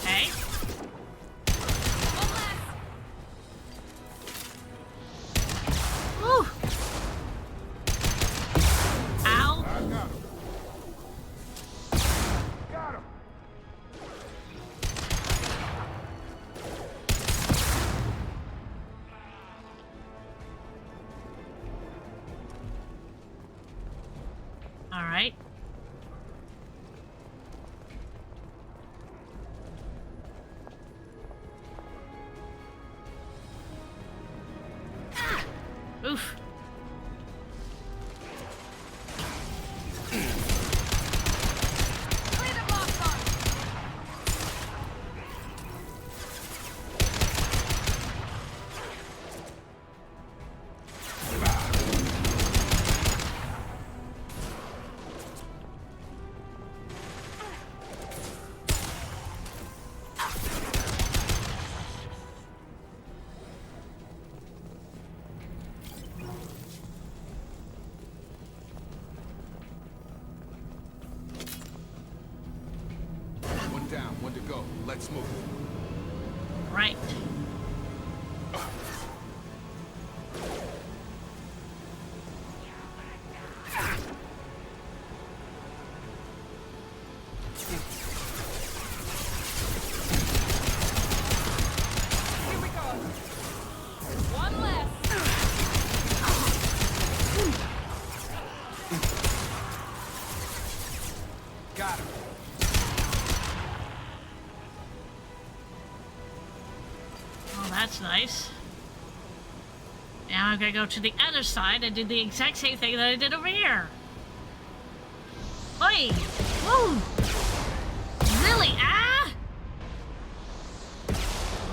Okay. Ooh. Ow. I got him. Got him. Oof. One down, one to go. Let's move. Right. Here we go. One less. Got him. Oh, that's nice. Now I'm gonna go to the other side and do the exact same thing that I did over here. Oi! Woo! Really? Ah!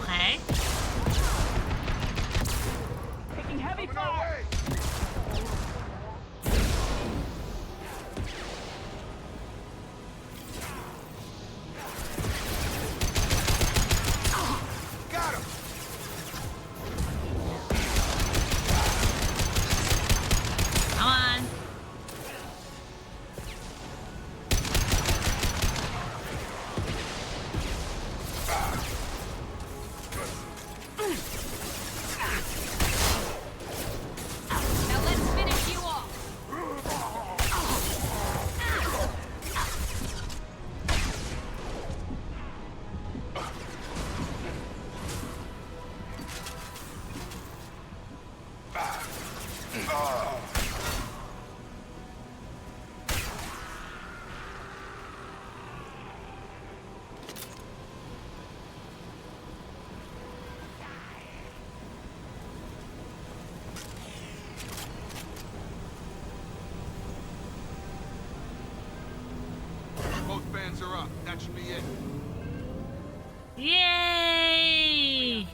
Okay. Taking heavy fire. Got him. Come on. Now let's finish you off. Both bands are up. That should be it. Yay!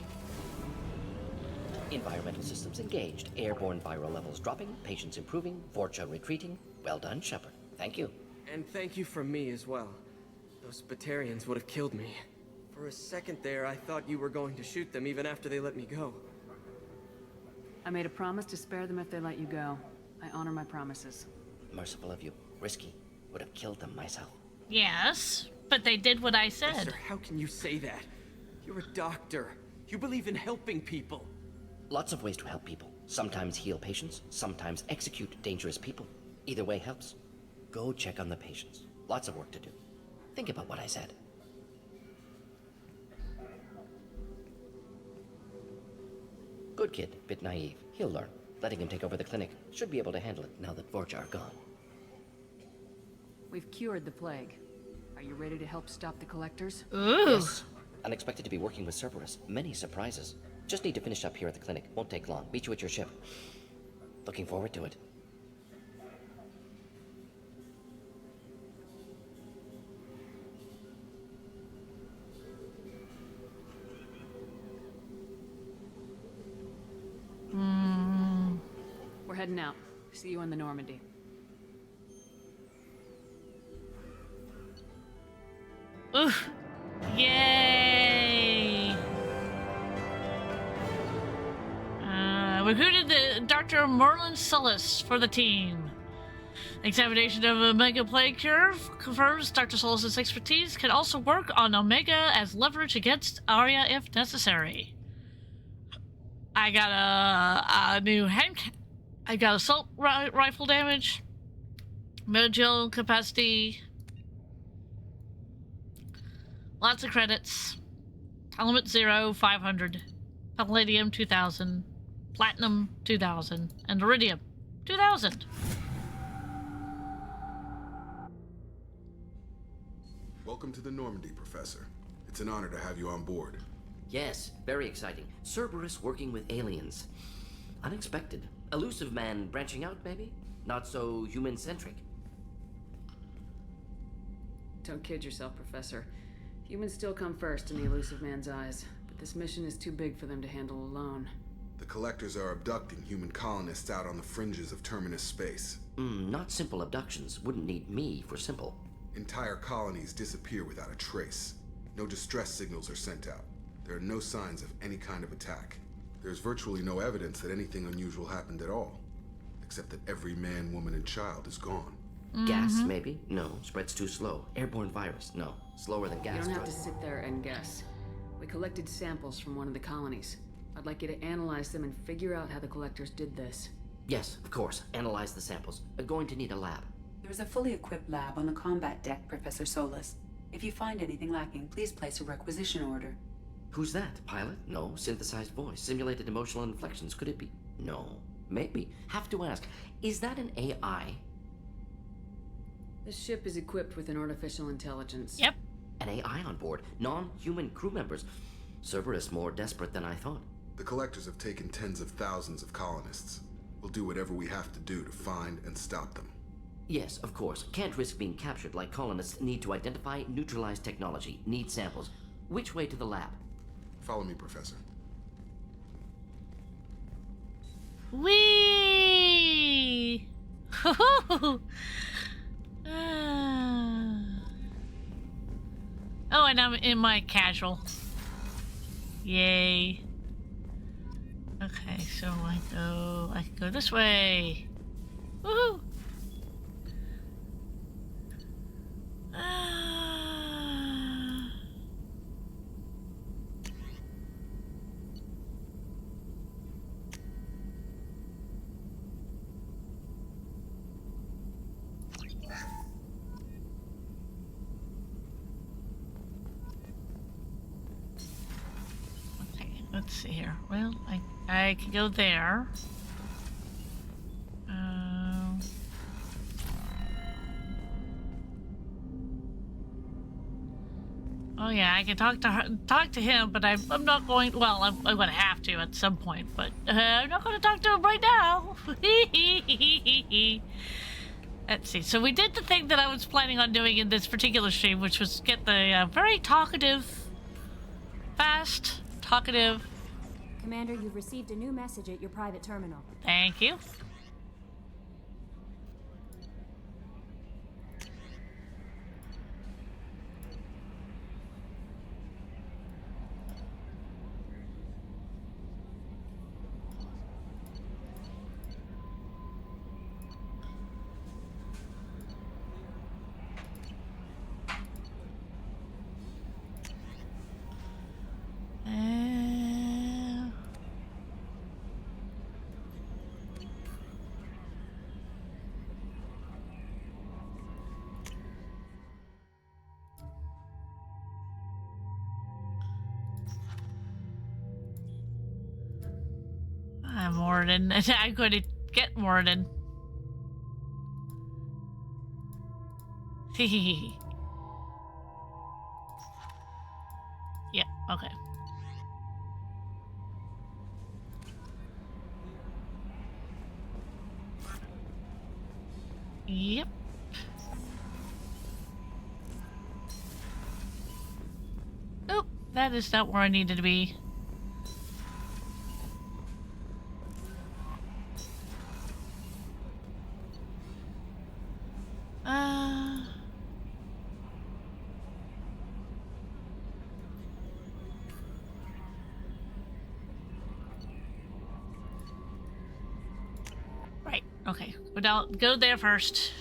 Environmental systems engaged. Airborne viral levels dropping. Patients improving. Vorcha retreating. Well done, Shepard. Thank you. And thank you from me as well. Those Batarians would have killed me. For a second there, I thought you were going to shoot them even after they let me go. I made a promise to spare them if they let you go. I honor my promises. Merciful of you. Risky. Would have killed them myself. Yes, but they did what I said. Mister, how can you say that? You're a doctor. You believe in helping people. Lots of ways to help people. Sometimes heal patients, sometimes execute dangerous people. Either way helps. Go check on the patients. Lots of work to do. Think about what I said. Good kid, bit naive. He'll learn. Letting him take over the clinic. Should be able to handle it now that Vorcha are gone. We've cured the plague. Are you ready to help stop the collectors? Ooh. Yes. Unexpected to be working with Cerberus. Many surprises. Just need to finish up here at the clinic. Won't take long. Meet you at your ship. Looking forward to it. We're heading out. See you in the Normandy. Oof. Yay! Recruited the Dr. Merlin Sullis for the team. Examination of Omega Plague Cure confirms Dr. Sullis' expertise can also work on Omega as leverage against Arya if necessary. I got a new hand. I got assault rifle damage, medical capacity, lots of credits, element 0, 500, palladium 2000, platinum 2000, and iridium 2000. Welcome to the Normandy, Professor. It's an honor to have you on board. Yes, very exciting. Cerberus working with aliens. Unexpected. Elusive man branching out, maybe? Not so human-centric. Don't kid yourself, Professor. Humans still come first in the elusive man's eyes, but this mission is too big for them to handle alone. The Collectors are abducting human colonists out on the fringes of Terminus space. Not simple abductions. Wouldn't need me for simple. Entire colonies disappear without a trace. No distress signals are sent out. There are no signs of any kind of attack. There's virtually no evidence that anything unusual happened at all. Except that every man, woman, and child is gone. Gas, maybe? No. Spreads too slow. Airborne virus? No. Slower than gas. You don't have to sit there and guess. We collected samples from one of the colonies. I'd like you to analyze them and figure out how the Collectors did this. Yes, of course. Analyze the samples. Going to need a lab. There's a fully equipped lab on the combat deck, Professor Solis. If you find anything lacking, please place a requisition order. Who's that? Pilot? No. Synthesized voice. Simulated emotional inflections. Could it be? No. Maybe. Have to ask. Is that an AI? This ship is equipped with an artificial intelligence. Yep. An AI on board. Non-human crew members. Cerberus more desperate than I thought. The Collectors have taken tens of thousands of colonists. We'll do whatever we have to do to find and stop them. Yes, of course. Can't risk being captured like colonists need to identify, neutralize technology, need samples. Which way to the lab? Follow me, Professor. Whee! Oh, and I'm in my casual. Yay. Okay, so I can go this way. Woohoo! Let's see here. Well, I can go there. Oh yeah, I can talk to him, but I'm not going. Well, I'm going to have to at some point, but I'm not going to talk to him right now. Let's see. So we did the thing that I was planning on doing in this particular stream, which was get the very talkative, fast. Talkative. Commander, you've received a new message at your private terminal. Thank you. Morden. I'm going to get Morden. Hehehe. Yeah, okay. Yep. Oh, that is not where I needed to be. Right, okay. Go there first.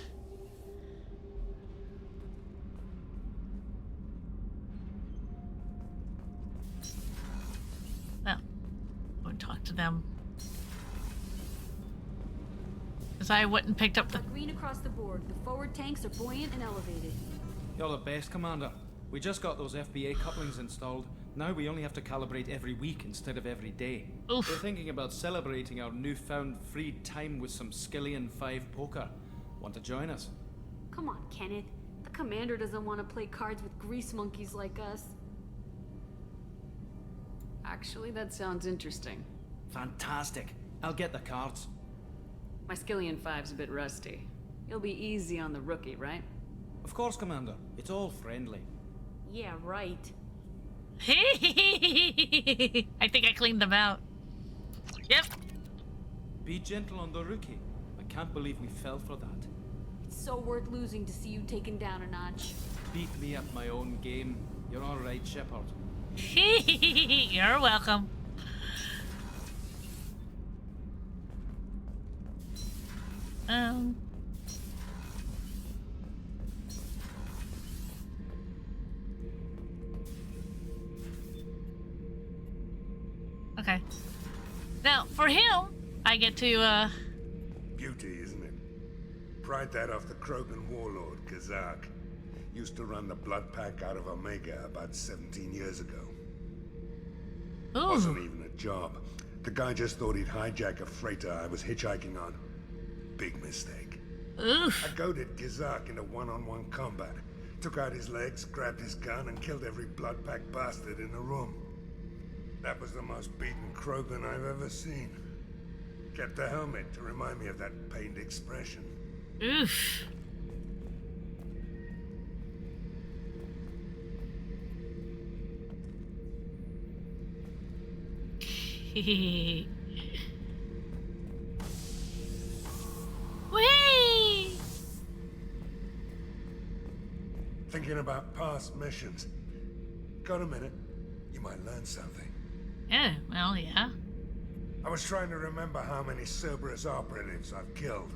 Well, go and talk to them. Because I went and picked up the... Green across the board. The forward tanks are buoyant and elevated. You're the best, Commander. We just got those FBA couplings installed. Now we only have to calibrate every week instead of every day. Oof. We're thinking about celebrating our newfound free time with some Skillian 5 poker. Want to join us? Come on, Kenneth. The commander doesn't want to play cards with grease monkeys like us. Actually, that sounds interesting. Fantastic. I'll get the cards. My Skillion 5's a bit rusty. You'll be easy on the rookie, right? Of course, Commander. It's all friendly. Yeah, right. I think I cleaned them out. Yep. Be gentle on the rookie. I can't believe we fell for that. It's so worth losing to see you taken down a notch. Beat me at my own game. You're all right, Shepard. You're welcome. Okay. Now, for him, I get to, Beauty, isn't it? Pried that off the Krogan warlord, Kazak. Used to run the Blood Pack out of Omega about 17 years ago. Ooh. Wasn't even a job. The guy just thought he'd hijack a freighter I was hitchhiking on. Big mistake. Oof. I goaded Kazak into one-on-one combat. Took out his legs, grabbed his gun, and killed every Blood Pack bastard in the room. That was the most beaten Krogan I've ever seen. Kept the helmet to remind me of that pained expression. Oof. Whee! Thinking about past missions. Got a minute? You might learn something. Yeah, well, yeah. I was trying to remember how many Cerberus operatives I've killed.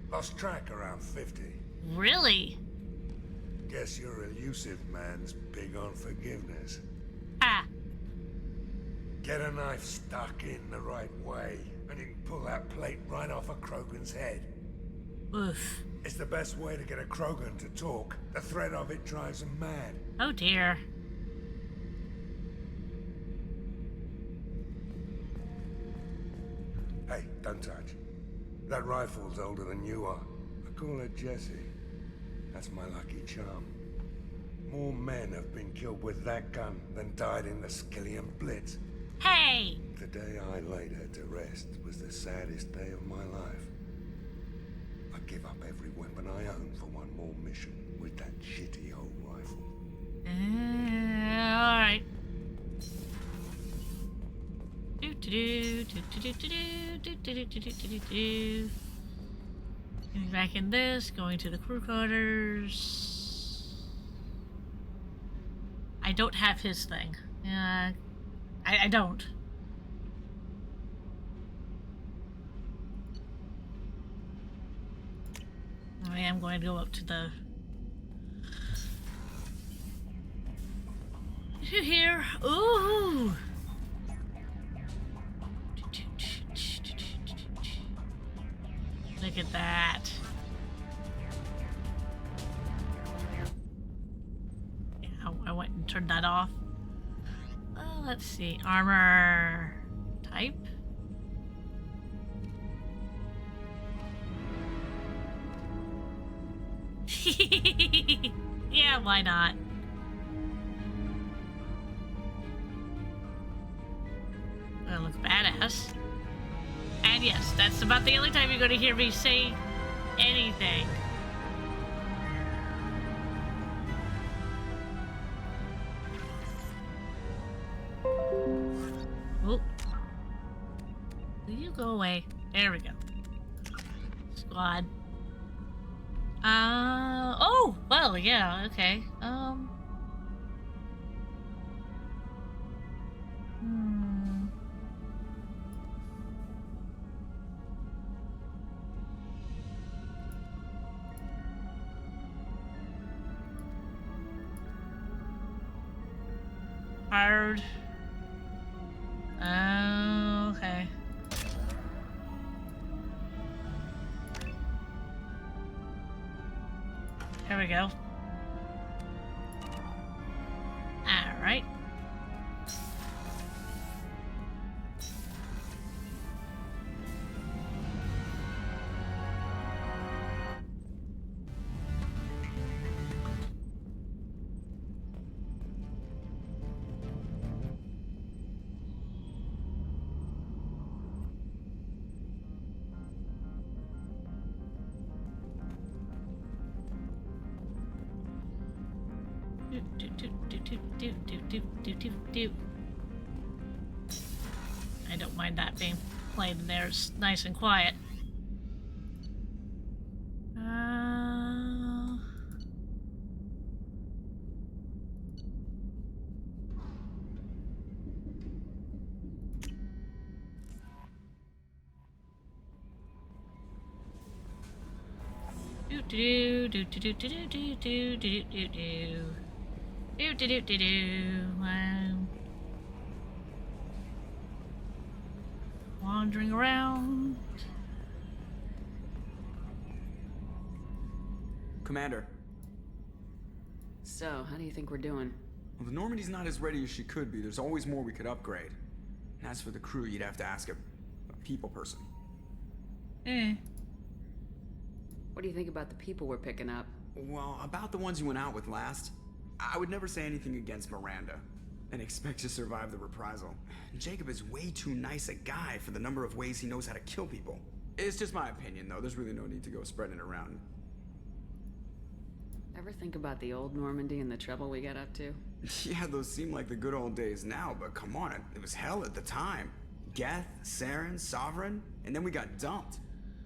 Lost track around 50. Really? Guess your elusive man's big on forgiveness. Ah. Get a knife stuck in the right way, and you can pull that plate right off a Krogan's head. Oof. It's the best way to get a Krogan to talk. The threat of it drives them mad. Oh dear. Hey, don't touch. That rifle's older than you are. I call her Jessie. That's my lucky charm. More men have been killed with that gun than died in the Skillian Blitz. Hey! The day I laid her to rest was the saddest day of my life. I'd give up every weapon I own for one more mission with that shitty old rifle. Alright. Getting back in this, going to the crew quarters. I don't have his thing. I don't. I am going to go up to the... Here. Ooh! Look at that. Yeah, I went and turned that off. Let's see. Armor type. Yeah, why not? That looks badass. And yes, that's about the only time you're going to hear me say anything. Oh. Will you go away? There we go. Squad. Oh, well, yeah, okay. Hard. Okay. There we go. All right. I don't mind that being played in there. It's nice and quiet. Wandering around. Commander. So, how do you think we're doing? Well, the Normandy's not as ready as she could be. There's always more we could upgrade. And as for the crew, you'd have to ask a people person. What do you think about the people we're picking up? Well, about the ones you went out with last, I would never say anything against Miranda and expect to survive the reprisal. Jacob is way too nice a guy for the number of ways he knows how to kill people. It's just my opinion, though. There's really no need to go spreading it around. Ever think about the old Normandy and the trouble we got up to? Yeah, those seem like the good old days now, but come on, it was hell at the time. Geth, Saren, Sovereign, and then we got dumped.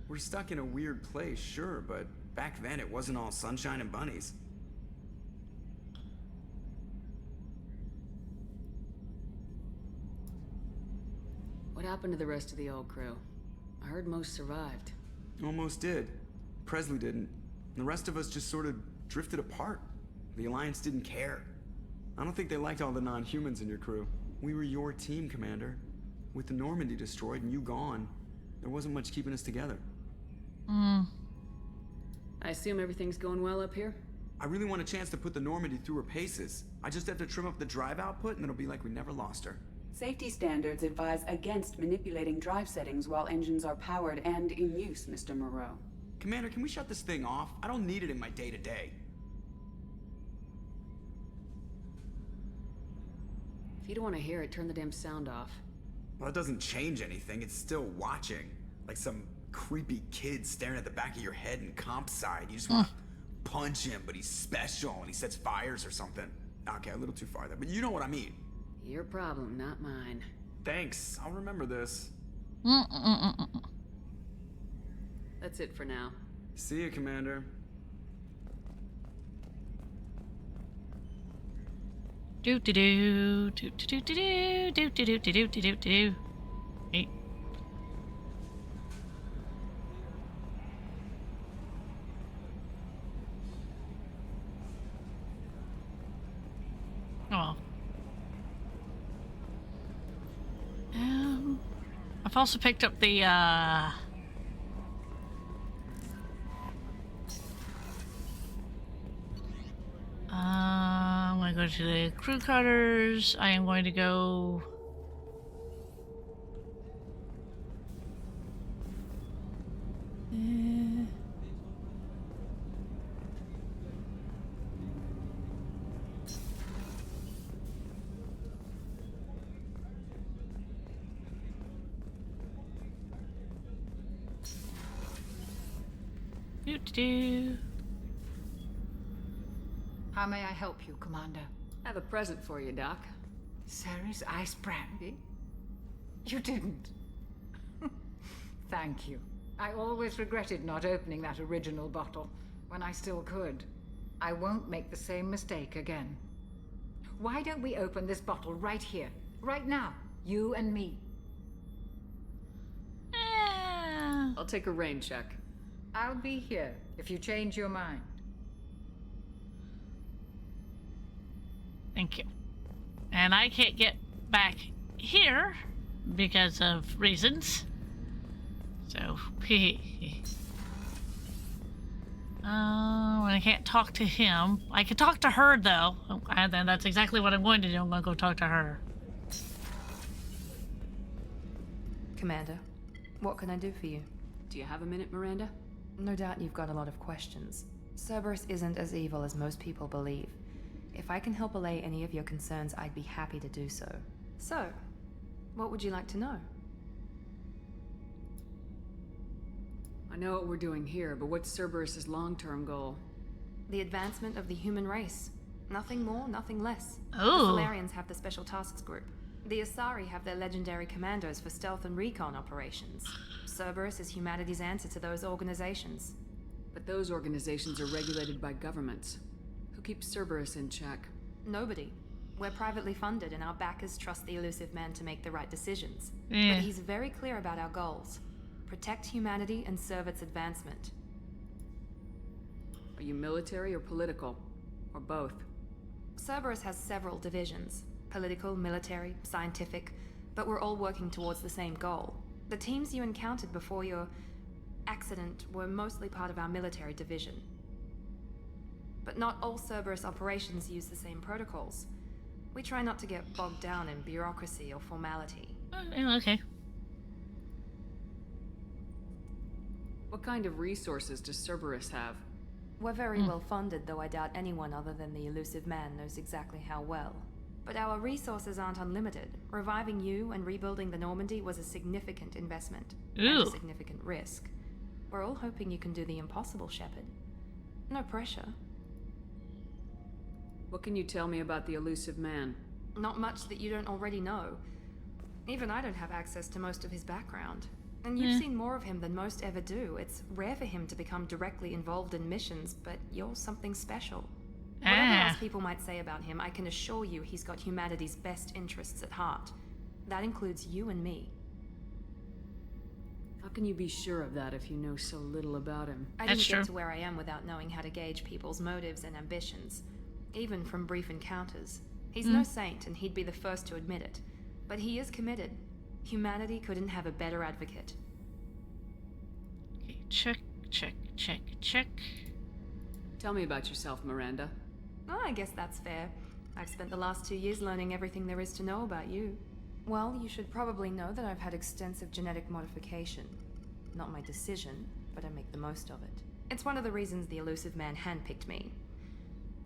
We're stuck in a weird place, sure, but back then it wasn't all sunshine and bunnies. What happened to the rest of the old crew? I heard most survived. Almost did. Presley didn't. The rest of us just sort of drifted apart. The Alliance didn't care. I don't think they liked all the non-humans in your crew. We were your team, Commander. With the Normandy destroyed and you gone, there wasn't much keeping us together. I assume everything's going well up here? I really want a chance to put the Normandy through her paces. I just have to trim up the drive output and it'll be like we never lost her. Safety standards advise against manipulating drive settings while engines are powered and in use, Mr. Moreau. Commander, can we shut this thing off? I don't need it in my day-to-day. If you don't want to hear it, turn the damn sound off. Well, it doesn't change anything. It's still watching. Like some creepy kid staring at the back of your head in comp side. You just want to punch him, but he's special and he sets fires or something. Okay, a little too far there, but you know what I mean. Your problem, not mine. Thanks. I'll remember this. That's it for now. See you, Commander. Do do do do do do do do do do do do do. Hey. Oh. I've also picked up the I'm going to go to the crew cutters. I am going to go... Do-do-do. How may I help you, Commander? I have a present for you, Doc. Sarah's ice brandy? You didn't. Thank you. I always regretted not opening that original bottle when I still could. I won't make the same mistake again. Why don't we open this bottle right here, right now, you and me? I'll take a rain check. I'll be here if you change your mind. Thank you. And I can't get back here because of reasons. So, I can't talk to him. I can talk to her though, and then that's exactly what I'm going to do. I'm going to go talk to her. Commander, what can I do for you? Do you have a minute, Miranda? No doubt you've got a lot of questions. Cerberus isn't as evil as most people believe. If I can help allay any of your concerns, I'd be happy to do so. So, what would you like to know? I know what we're doing here, but what's Cerberus's long-term goal? The advancement of the human race. Nothing more, nothing less. Ooh. The Solarians have the Special Tasks Group. The Asari have their legendary commandos for stealth and recon operations. Cerberus is humanity's answer to those organizations. But those organizations are regulated by governments. Who keeps Cerberus in check? Nobody. We're privately funded and our backers trust the elusive man to make the right decisions. Yeah. But he's very clear about our goals. Protect humanity and serve its advancement. Are you military or political? Or both? Cerberus has several divisions. Political, military, scientific. But we're all working towards the same goal. The teams you encountered before your accident were mostly part of our military division. But not all Cerberus operations use the same protocols. We try not to get bogged down in bureaucracy or formality. Okay. What kind of resources does Cerberus have? We're very well funded, though I doubt anyone other than the elusive man knows exactly how well. But our resources aren't unlimited. Reviving you and rebuilding the Normandy was a significant investment. And a significant risk. We're all hoping you can do the impossible, Shepard. No pressure. What can you tell me about the elusive man? Not much that you don't already know. Even I don't have access to most of his background. And you've seen more of him than most ever do. It's rare for him to become directly involved in missions, but you're something special. Whatever else people might say about him, I can assure you he's got humanity's best interests at heart. That includes you and me. How can you be sure of that if you know so little about him? I didn't get to where I am without knowing how to gauge people's motives and ambitions. Even from brief encounters. He's no saint, and he'd be the first to admit it. But he is committed. Humanity couldn't have a better advocate. Okay, check, check, check, check. Tell me about yourself, Miranda. Oh, I guess that's fair. I've spent the last 2 years learning everything there is to know about you. Well, you should probably know that I've had extensive genetic modification. Not my decision, but I make the most of it. It's one of the reasons the elusive man handpicked me.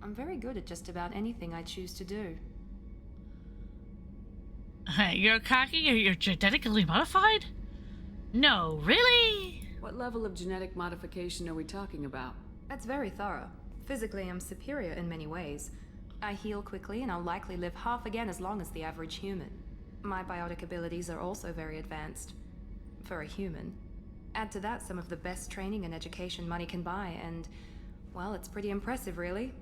I'm very good at just about anything I choose to do. You're cocky or you're genetically modified? No, really? What level of genetic modification are we talking about? That's very thorough. Physically, I'm superior in many ways. I heal quickly and I'll likely live half again as long as the average human. My biotic abilities are also very advanced. For a human. Add to that some of the best training and education money can buy, and, well, it's pretty impressive, really.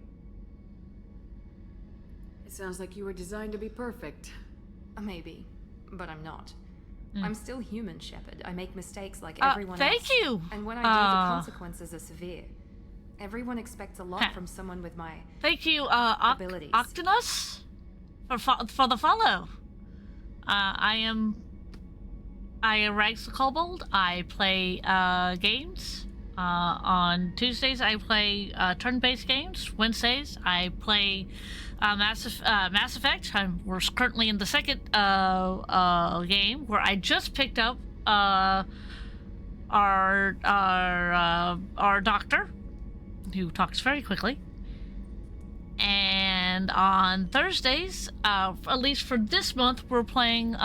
It sounds like you were designed to be perfect. Maybe, but I'm not. I'm still human, Shepard. I make mistakes like everyone else. Thank you! And when I do, the consequences are severe. Everyone expects a lot from someone with my abilities. Octonus? For the follow. I am Rags the Kobold. I play gugames. On Tuesdays, I play turn-based games. Wednesdays, I play Mass Effect. We're currently in the second game where I just picked up our doctor, who talks very quickly. And on Thursdays, at least for this month, we're playing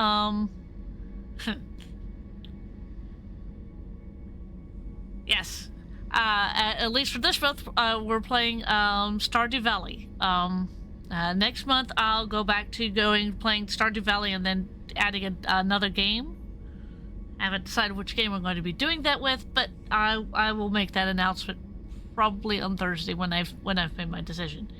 yes. At least for this month, we're playing Stardew Valley. Next month, I'll go back to playing Stardew Valley and then adding another game. I haven't decided which game I'm going to be doing that with, but I will make that announcement probably on Thursday when I've made my decision.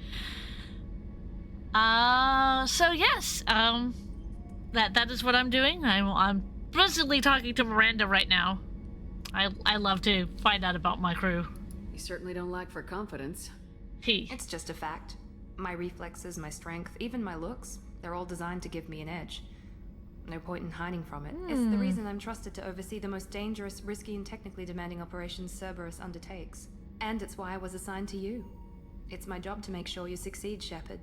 So yes, that is what I'm doing. I'm busily talking to Miranda right now. I love to find out about my crew. You certainly don't lack for confidence. It's just a fact. My reflexes, my strength, even my looks, they're all designed to give me an edge. No point in hiding from it. It's the reason I'm trusted to oversee the most dangerous, risky, and technically demanding operations Cerberus undertakes. And it's why I was assigned to you. It's my job to make sure you succeed, Shepard.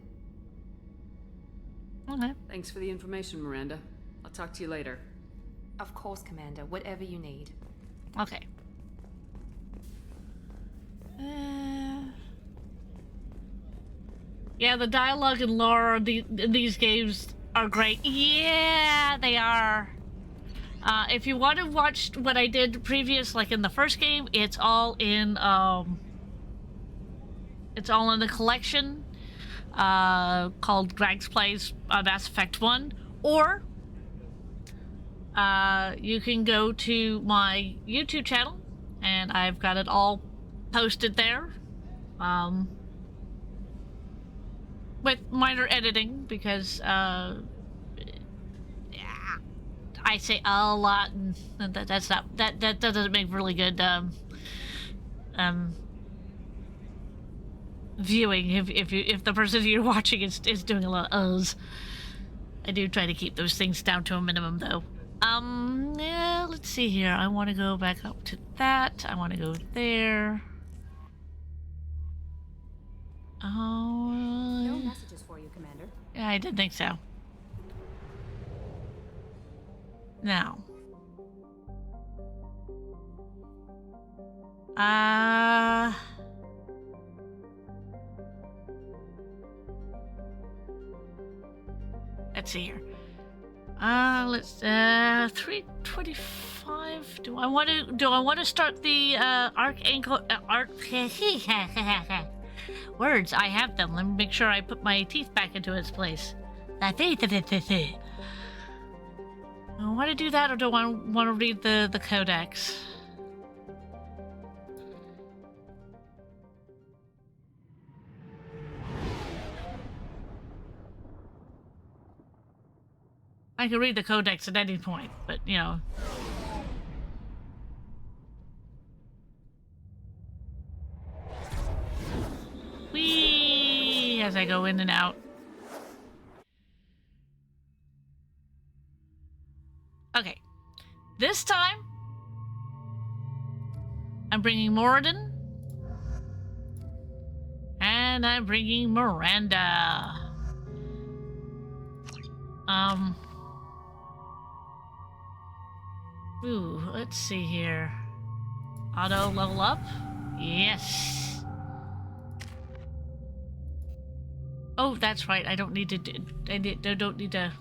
Okay. Thanks for the information, Miranda. I'll talk to you later. Of course, Commander. Whatever you need. Okay. Yeah, the dialogue and lore in these games are great. Yeah, they are. If you want to watch what I did previous, like in the first game, it's all in the collection. called Greg's Plays Mass Effect 1, or you can go to my YouTube channel, and I've got it all posted there, with minor editing, because yeah, I say a lot, and that's not that doesn't make really good viewing if the person you're watching is doing a lot of uhs. I do try to keep those things down to a minimum, though. Yeah, let's see here. I want to go back up to that. I want to go there. Oh. No messages for you, Commander. Yeah, I did think so. Now. Let's see here. Let's 325. Do I want to start the Archangel words? I have them. Let me make sure I put my teeth back into its place. I want to do that, or do I want to read the codex? I can read the codex at any point, but, you know. Whee! As I go in and out. Okay. This time, I'm bringing Moradin. And I'm bringing Miranda. Ooh, let's see here. Auto level up? Yes. Oh, that's right. I don't need to do... I don't need to...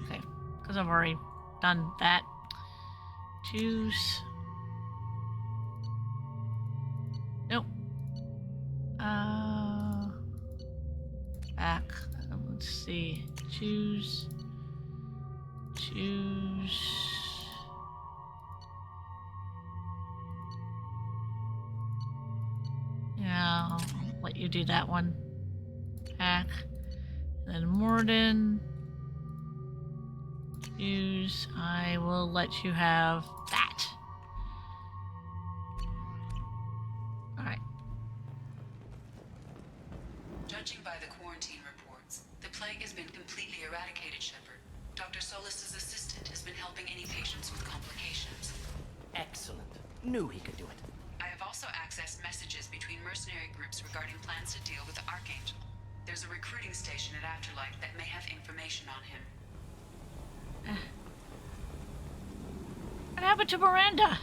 Okay. Because I've already done that. Choose... Nope. Back. Let's see. Choose... Yeah, I'll let you do that one. Hack. Then Morden. Use. I will let you have that. Alright. Judging by the quarantine reports, the plague has been completely eradicated, Shepard. Dr. Solis's assistant has been helping any patients with complications. Excellent. Knew he could do it. I have also accessed messages between mercenary groups regarding plans to deal with the Archangel. There's a recruiting station at Afterlight that may have information on him. What happened to Miranda?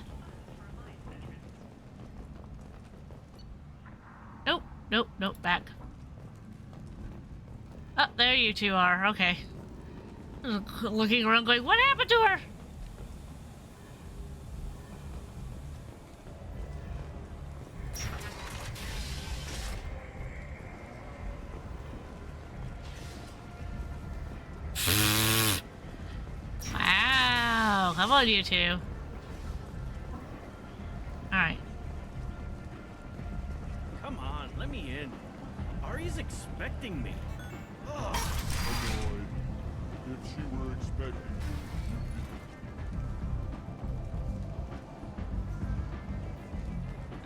Nope, nope, nope, back. Oh, there you two are. Okay. Looking around going, what happened to her? Wow, come on, you two. Alright. Come on, let me in. Ari's expecting me. Annoyed. If she were expecting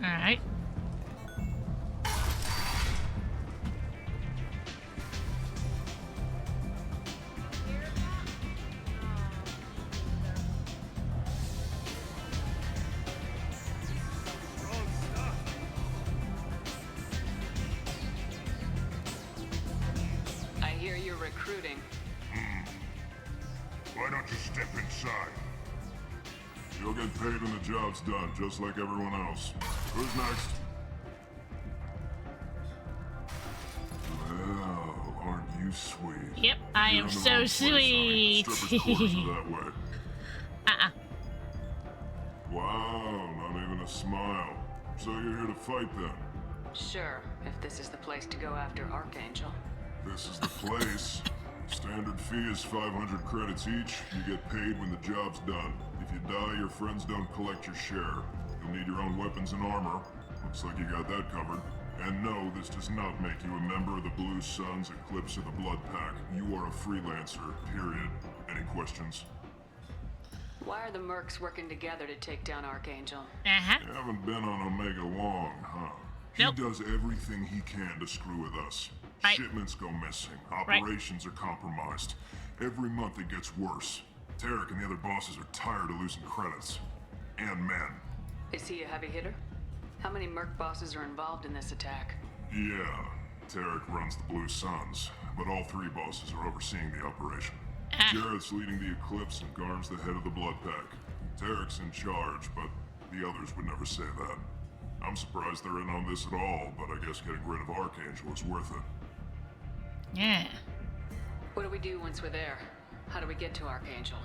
Alright. I hear you're recruiting. Why don't you step inside? You'll get paid when the job's done, just like everyone else. Who's next? Well, aren't you sweet? Yep, I am so sweet. Strippers' quarters are that way. Wow, not even a smile. So you're here to fight then? Sure, if this is the place to go after Archangel. This is the place. Standard fee is 500 credits each. You get paid when the job's done. If you die, your friends don't collect your share. You'll need your own weapons and armor. Looks like you got that covered. And no, this does not make you a member of the Blue Suns, Eclipse, or the Blood Pack. You are a freelancer, period. Any questions? Why are the mercs working together to take down Archangel? You haven't been on Omega long, huh? Nope. He does everything he can to screw with us. Right. Shipments go missing. Operations are compromised. Every month it gets worse. Tarek and the other bosses are tired of losing credits. And men. Is he a heavy hitter? How many merc bosses are involved in this attack? Yeah, Tarek runs the Blue Suns, but all three bosses are overseeing the operation. Jarrett's leading the Eclipse and Garm's the head of the Blood Pack. Tarek's in charge, but the others would never say that. I'm surprised they're in on this at all, but I guess getting rid of Archangel is worth it. Yeah. What do we do once we're there? How do we get to Archangel?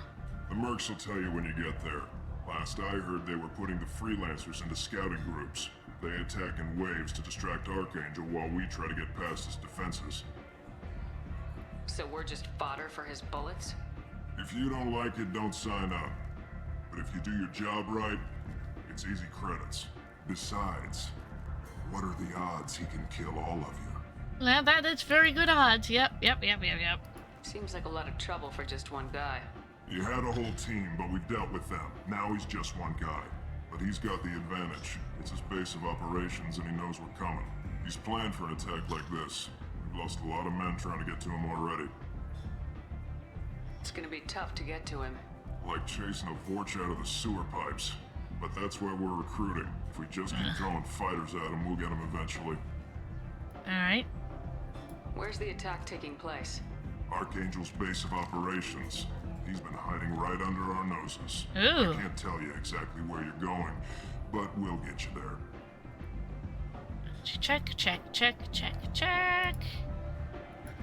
The mercs will tell you when you get there. Last I heard, they were putting the freelancers into scouting groups. They attack in waves to distract Archangel while we try to get past his defenses. So we're just fodder for his bullets? If you don't like it, don't sign up. But if you do your job right, it's easy credits. Besides, what are the odds he can kill all of you? Well, that is very good odds. Yep. Seems like a lot of trouble for just one guy. You had a whole team, but we've dealt with them. Now he's just one guy. But he's got the advantage. It's his base of operations and he knows we're coming. He's planned for an attack like this. We've lost a lot of men trying to get to him already. It's gonna be tough to get to him. Like chasing a Vorch out of the sewer pipes. But that's why we're recruiting. If we just keep throwing fighters at him, we'll get him eventually. Alright. Where's the attack taking place? Archangel's base of operations. He's been hiding right under our noses. Ooh. I can't tell you exactly where you're going, but we'll get you there. Check.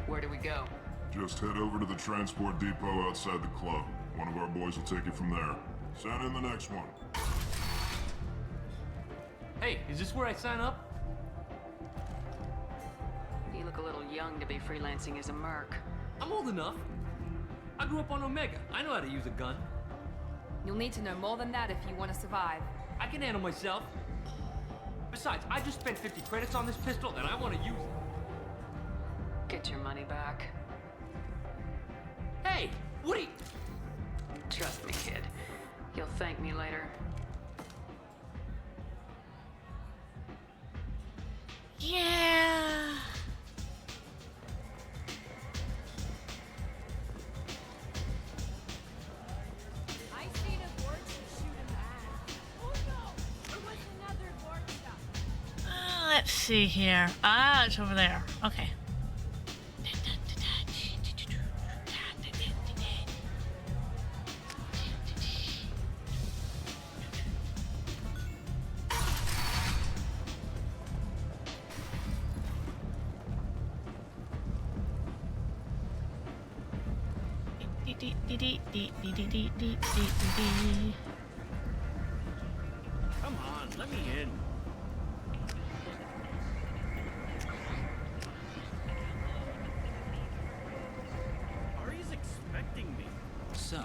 Where do we go? Just head over to the transport depot outside the club. One of our boys will take you from there. Send in the next one. Hey, is this where I sign up? You look a little young to be freelancing as a merc. I'm old enough. I grew up on Omega. I know how to use a gun. You'll need to know more than that if you want to survive. I can handle myself. Besides, I just spent 50 credits on this pistol and I want to use it. Get your money back. Hey, Woody! Trust me, kid. You'll thank me later. Yeah. I seen a Vorch shoot him back. Oh no! It was another Vorch. Let's see here. Ah, it's over there. Okay. Come on, let me in. Ari's expecting me. So,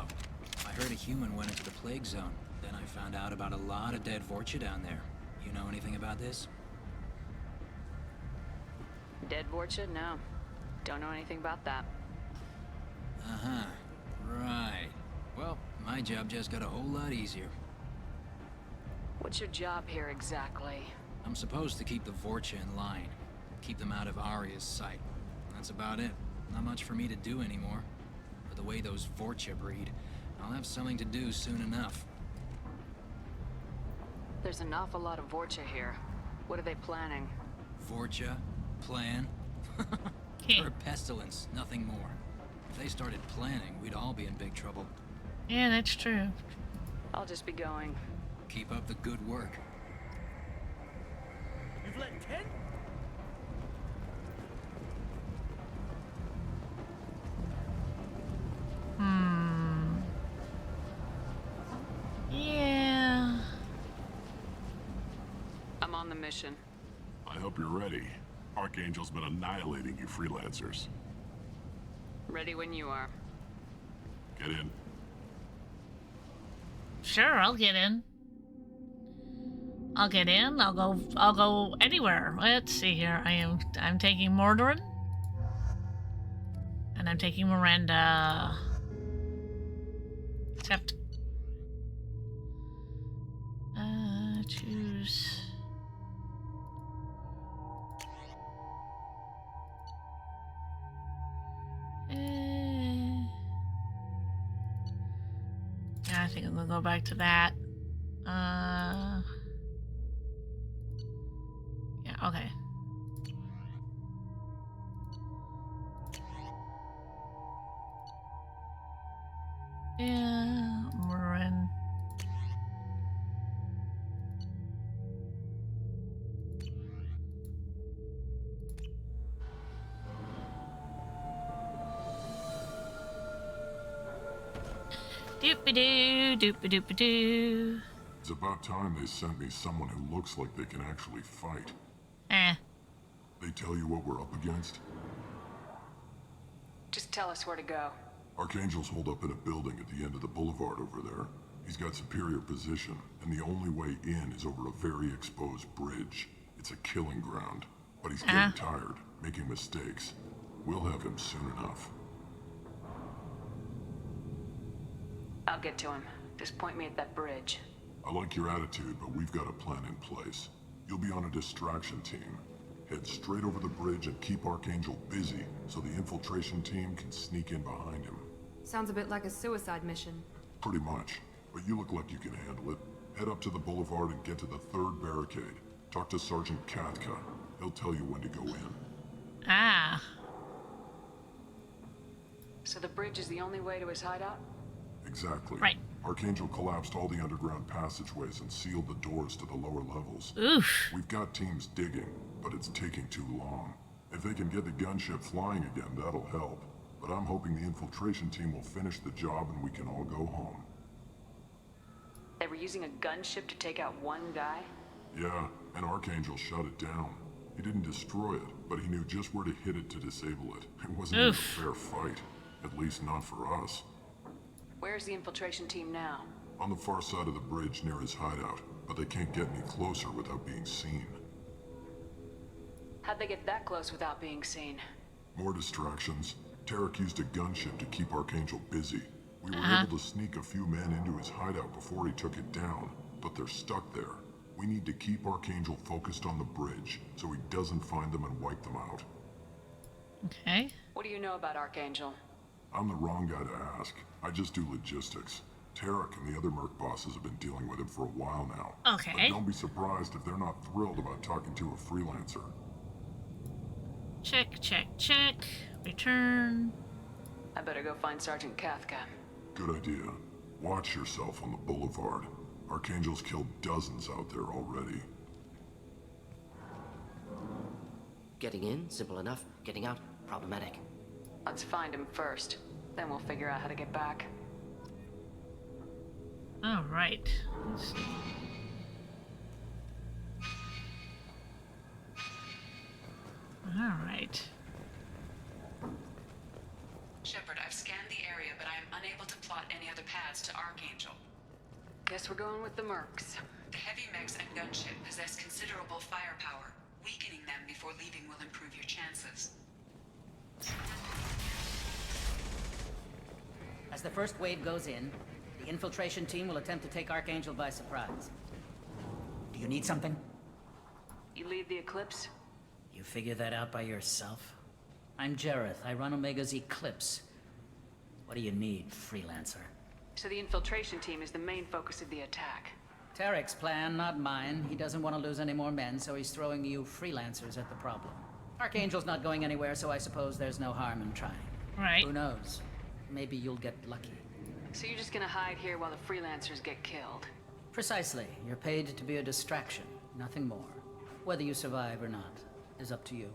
I heard a human went into the plague zone. Then I found out about a lot of dead Vorcha down there. You know anything about this? Dead Vorcha? No. Don't know anything about that. Uh-huh. Right. Well, my job just got a whole lot easier. What's your job here exactly? I'm supposed to keep the Vorcha in line. Keep them out of Arya's sight. That's about it. Not much for me to do anymore. But the way those Vorcha breed, I'll have something to do soon enough. There's an awful lot of Vorcha here. What are they planning? Vorcha? Plan? They're a pestilence, nothing more. If they started planning, we'd all be in big trouble. Yeah, that's true. I'll just be going. Keep up the good work. You've let 10? Yeah. I'm on the mission. I hope you're ready. Archangel's been annihilating you freelancers. Ready when you are. Get in. Sure, I'll get in. I'll get in. I'll go anywhere. Let's see here. I'm taking Mordorin. And I'm taking Miranda. Accept. Choose. Yeah, I think I'm gonna go back to that. Yeah, okay. Yeah, Marin. Doopy-doo, doopy-doopy-doo. It's about time they sent me someone who looks like they can actually fight. Eh. They tell you what we're up against? Just tell us where to go. Archangel's holed up in a building at the end of the boulevard over there. He's got superior position, and the only way in is over a very exposed bridge. It's a killing ground, but he's getting tired, making mistakes. We'll have him soon enough. I'll get to him. Just point me at that bridge. I like your attitude, but we've got a plan in place. You'll be on a distraction team. Head straight over the bridge and keep Archangel busy so the infiltration team can sneak in behind him. Sounds a bit like a suicide mission. Pretty much, but you look like you can handle it. Head up to the boulevard and get to the third barricade. Talk to Sergeant Katka. He'll tell you when to go in. Ah. So the bridge is the only way to his hideout? Exactly. Right. Archangel collapsed all the underground passageways and sealed the doors to the lower levels. Oof. We've got teams digging, but it's taking too long. If they can get the gunship flying again, that'll help. But I'm hoping the infiltration team will finish the job and we can all go home. They were using a gunship to take out one guy? Yeah, and Archangel shut it down. He didn't destroy it, but he knew just where to hit it to disable it. It wasn't even a fair fight. At least not for us. Where's the infiltration team now? On the far side of the bridge near his hideout, but they can't get any closer without being seen. How'd they get that close without being seen? More distractions. Tarek used a gunship to keep Archangel busy. We were able to sneak a few men into his hideout before he took it down, but they're stuck there. We need to keep Archangel focused on the bridge so he doesn't find them and wipe them out. Okay. What do you know about Archangel? I'm the wrong guy to ask. I just do logistics. Tarek and the other merc bosses have been dealing with him for a while now. Okay. But don't be surprised if they're not thrilled about talking to a freelancer. Check, check, check. Return. I better go find Sergeant Katka. Good idea. Watch yourself on the boulevard. Archangel's killed dozens out there already. Getting in, simple enough. Getting out, problematic. Let's find him first. Then we'll figure out how to get back. All right. Let's see. All right. Shepard, I've scanned the area, but I am unable to plot any other paths to Archangel. Guess we're going with the mercs. The heavy mechs and gunship possess considerable firepower. Weakening them before leaving will improve your chances. As the first wave goes in, the infiltration team will attempt to take Archangel by surprise. Do you need something? You lead the Eclipse? You figure that out by yourself? I'm Jareth. I run Omega's Eclipse. What do you need, freelancer? So the infiltration team is the main focus of the attack. Tarek's plan, not mine. He doesn't want to lose any more men, so he's throwing you freelancers at the problem. Archangel's not going anywhere, so I suppose there's no harm in trying. Right. Who knows? Maybe you'll get lucky. So you're just gonna hide here while the freelancers get killed? Precisely. You're paid to be a distraction, nothing more. Whether you survive or not is up to you.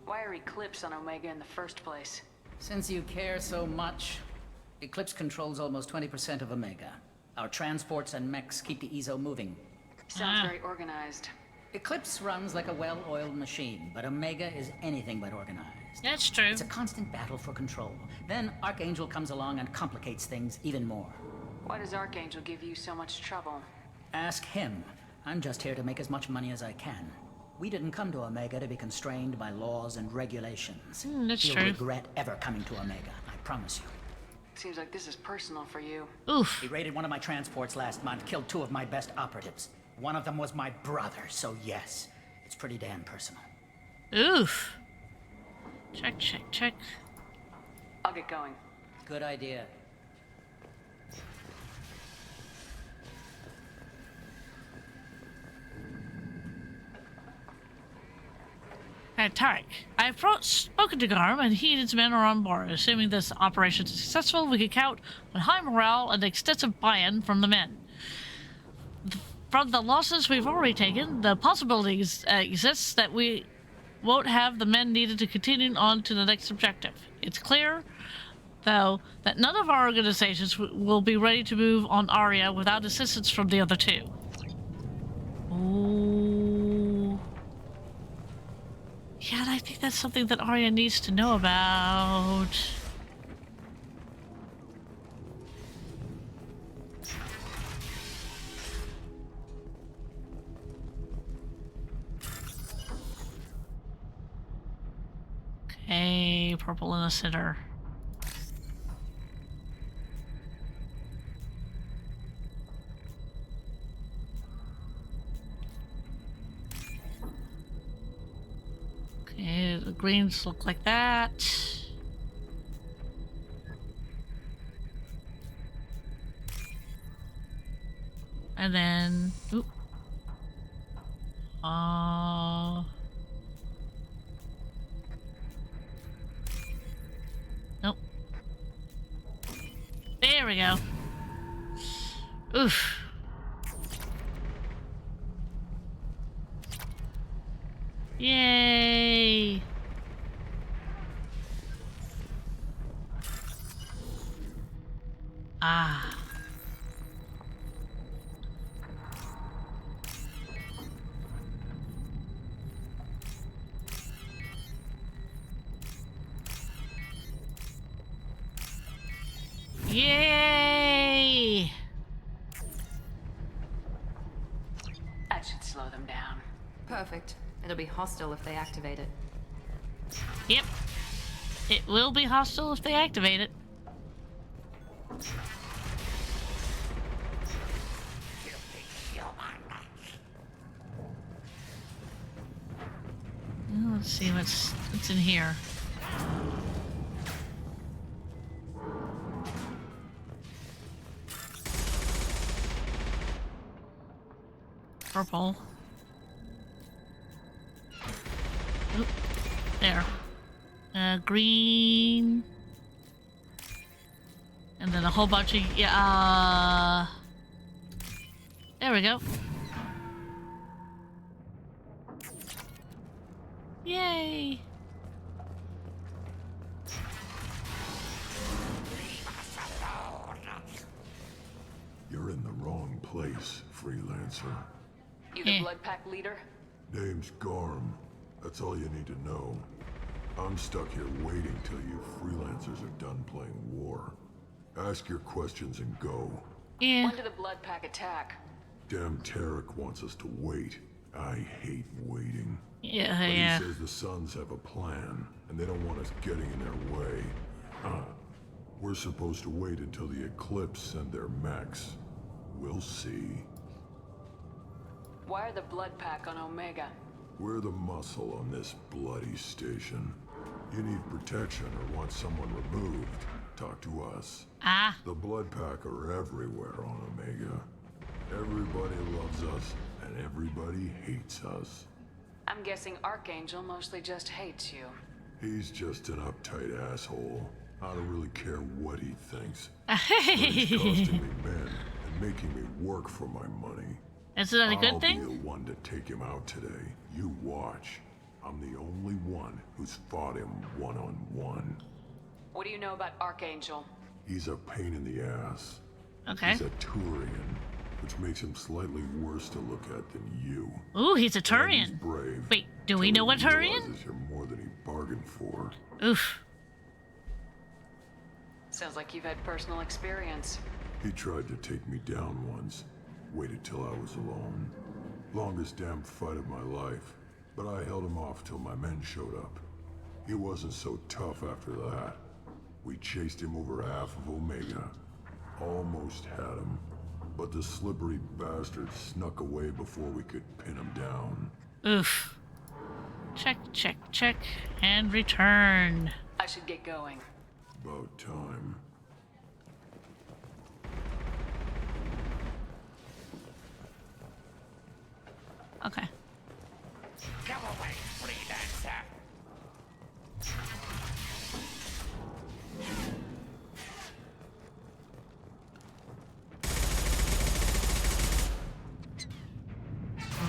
Why are Eclipse on Omega in the first place? Since you care so much, Eclipse controls almost 20% of Omega. Our transports and mechs keep the EZO moving. Sounds very organized. Eclipse runs like a well-oiled machine, but Omega is anything but organized. That's true. It's a constant battle for control. Then Archangel comes along and complicates things even more. Why does Archangel give you so much trouble? Ask him. I'm just here to make as much money as I can. We didn't come to Omega to be constrained by laws and regulations. That's You'll true. regret ever coming to Omega, I promise you. Seems like this is personal for you. Oof. He raided one of my transports last month, killed 2 of my best operatives. One of them was my brother, so yes, it's pretty damn personal. Oof. Check, check, check. I'll get going. Good idea. Tarek, I've spoken to Garm, and he and his men are on board. Assuming this operation is successful, we can count on high morale and extensive buy-in from the men. From the losses we've already taken, the possibility exists that we won't have the men needed to continue on to the next objective. It's clear, though, that none of our organizations will be ready to move on Aria without assistance from the other 2. Ooh. Yeah, and I think that's something that Arya needs to know about. Okay, purple in the center. Okay, the greens look like that. And then, oop. Nope. There we go. Oof. Yay! Ah. Yay! That should slow them down. Perfect. It'll be hostile if they activate it. Yep. It will be hostile if they activate it. Well, let's see what's in here. Purple. Oop, there. Green. And then a whole bunch of, there we go. Yay! You're in the wrong place, freelancer. You the Blood Pack leader? Name's Garm. That's all you need to know. I'm stuck here waiting till you freelancers are done playing war. Ask your questions and go. When did the Blood Pack attack? Damn Tarek wants us to wait. I hate waiting. But he says the Sons have a plan, and they don't want us getting in their way. We're supposed to wait until the Eclipse send their mechs. We'll see. Why are the Blood Pack on Omega? We're the muscle on this bloody station. You need protection or want someone removed, talk to us. The Blood Pack are everywhere on Omega. Everybody loves us, and everybody hates us. I'm guessing Archangel mostly just hates you. He's just an uptight asshole. I don't really care what he thinks. But he's costing me men and making me work for my money. Is that a good thing? I'll be the one to take him out today. You watch. I'm the only one who's fought him one-on-one. What do you know about Archangel? He's a pain in the ass. Okay. He's a Turian. which makes him slightly worse to look at than you. Ooh, he's a And Turian. he's brave. Wait, do we know a till he Turian? realizes you're more than he bargained for. Oof. Sounds like you've had personal experience. He tried to take me down once. Waited till I was alone. Longest damn fight of my life. But I held him off till my men showed up. He wasn't so tough after that. We chased him over half of Omega. Almost had him. But the slippery bastard snuck away before we could pin him down. Oof. Check, check, check, and return. I should get going. About time. Okay. Go away, freelancer.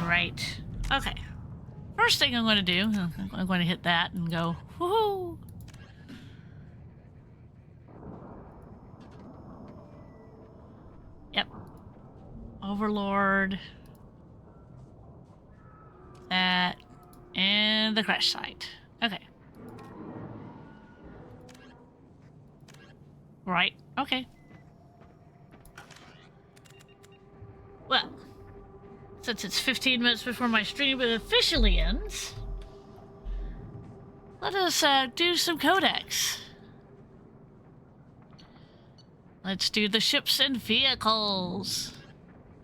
Right. Okay. First thing I'm going to do, I'm going to hit that and go, woohoo! Yep. Overlord. That. And the crash site. Okay. Right. Okay. Well, since it's 15 minutes before my stream officially ends, let us do some codex. Let's do the ships and vehicles.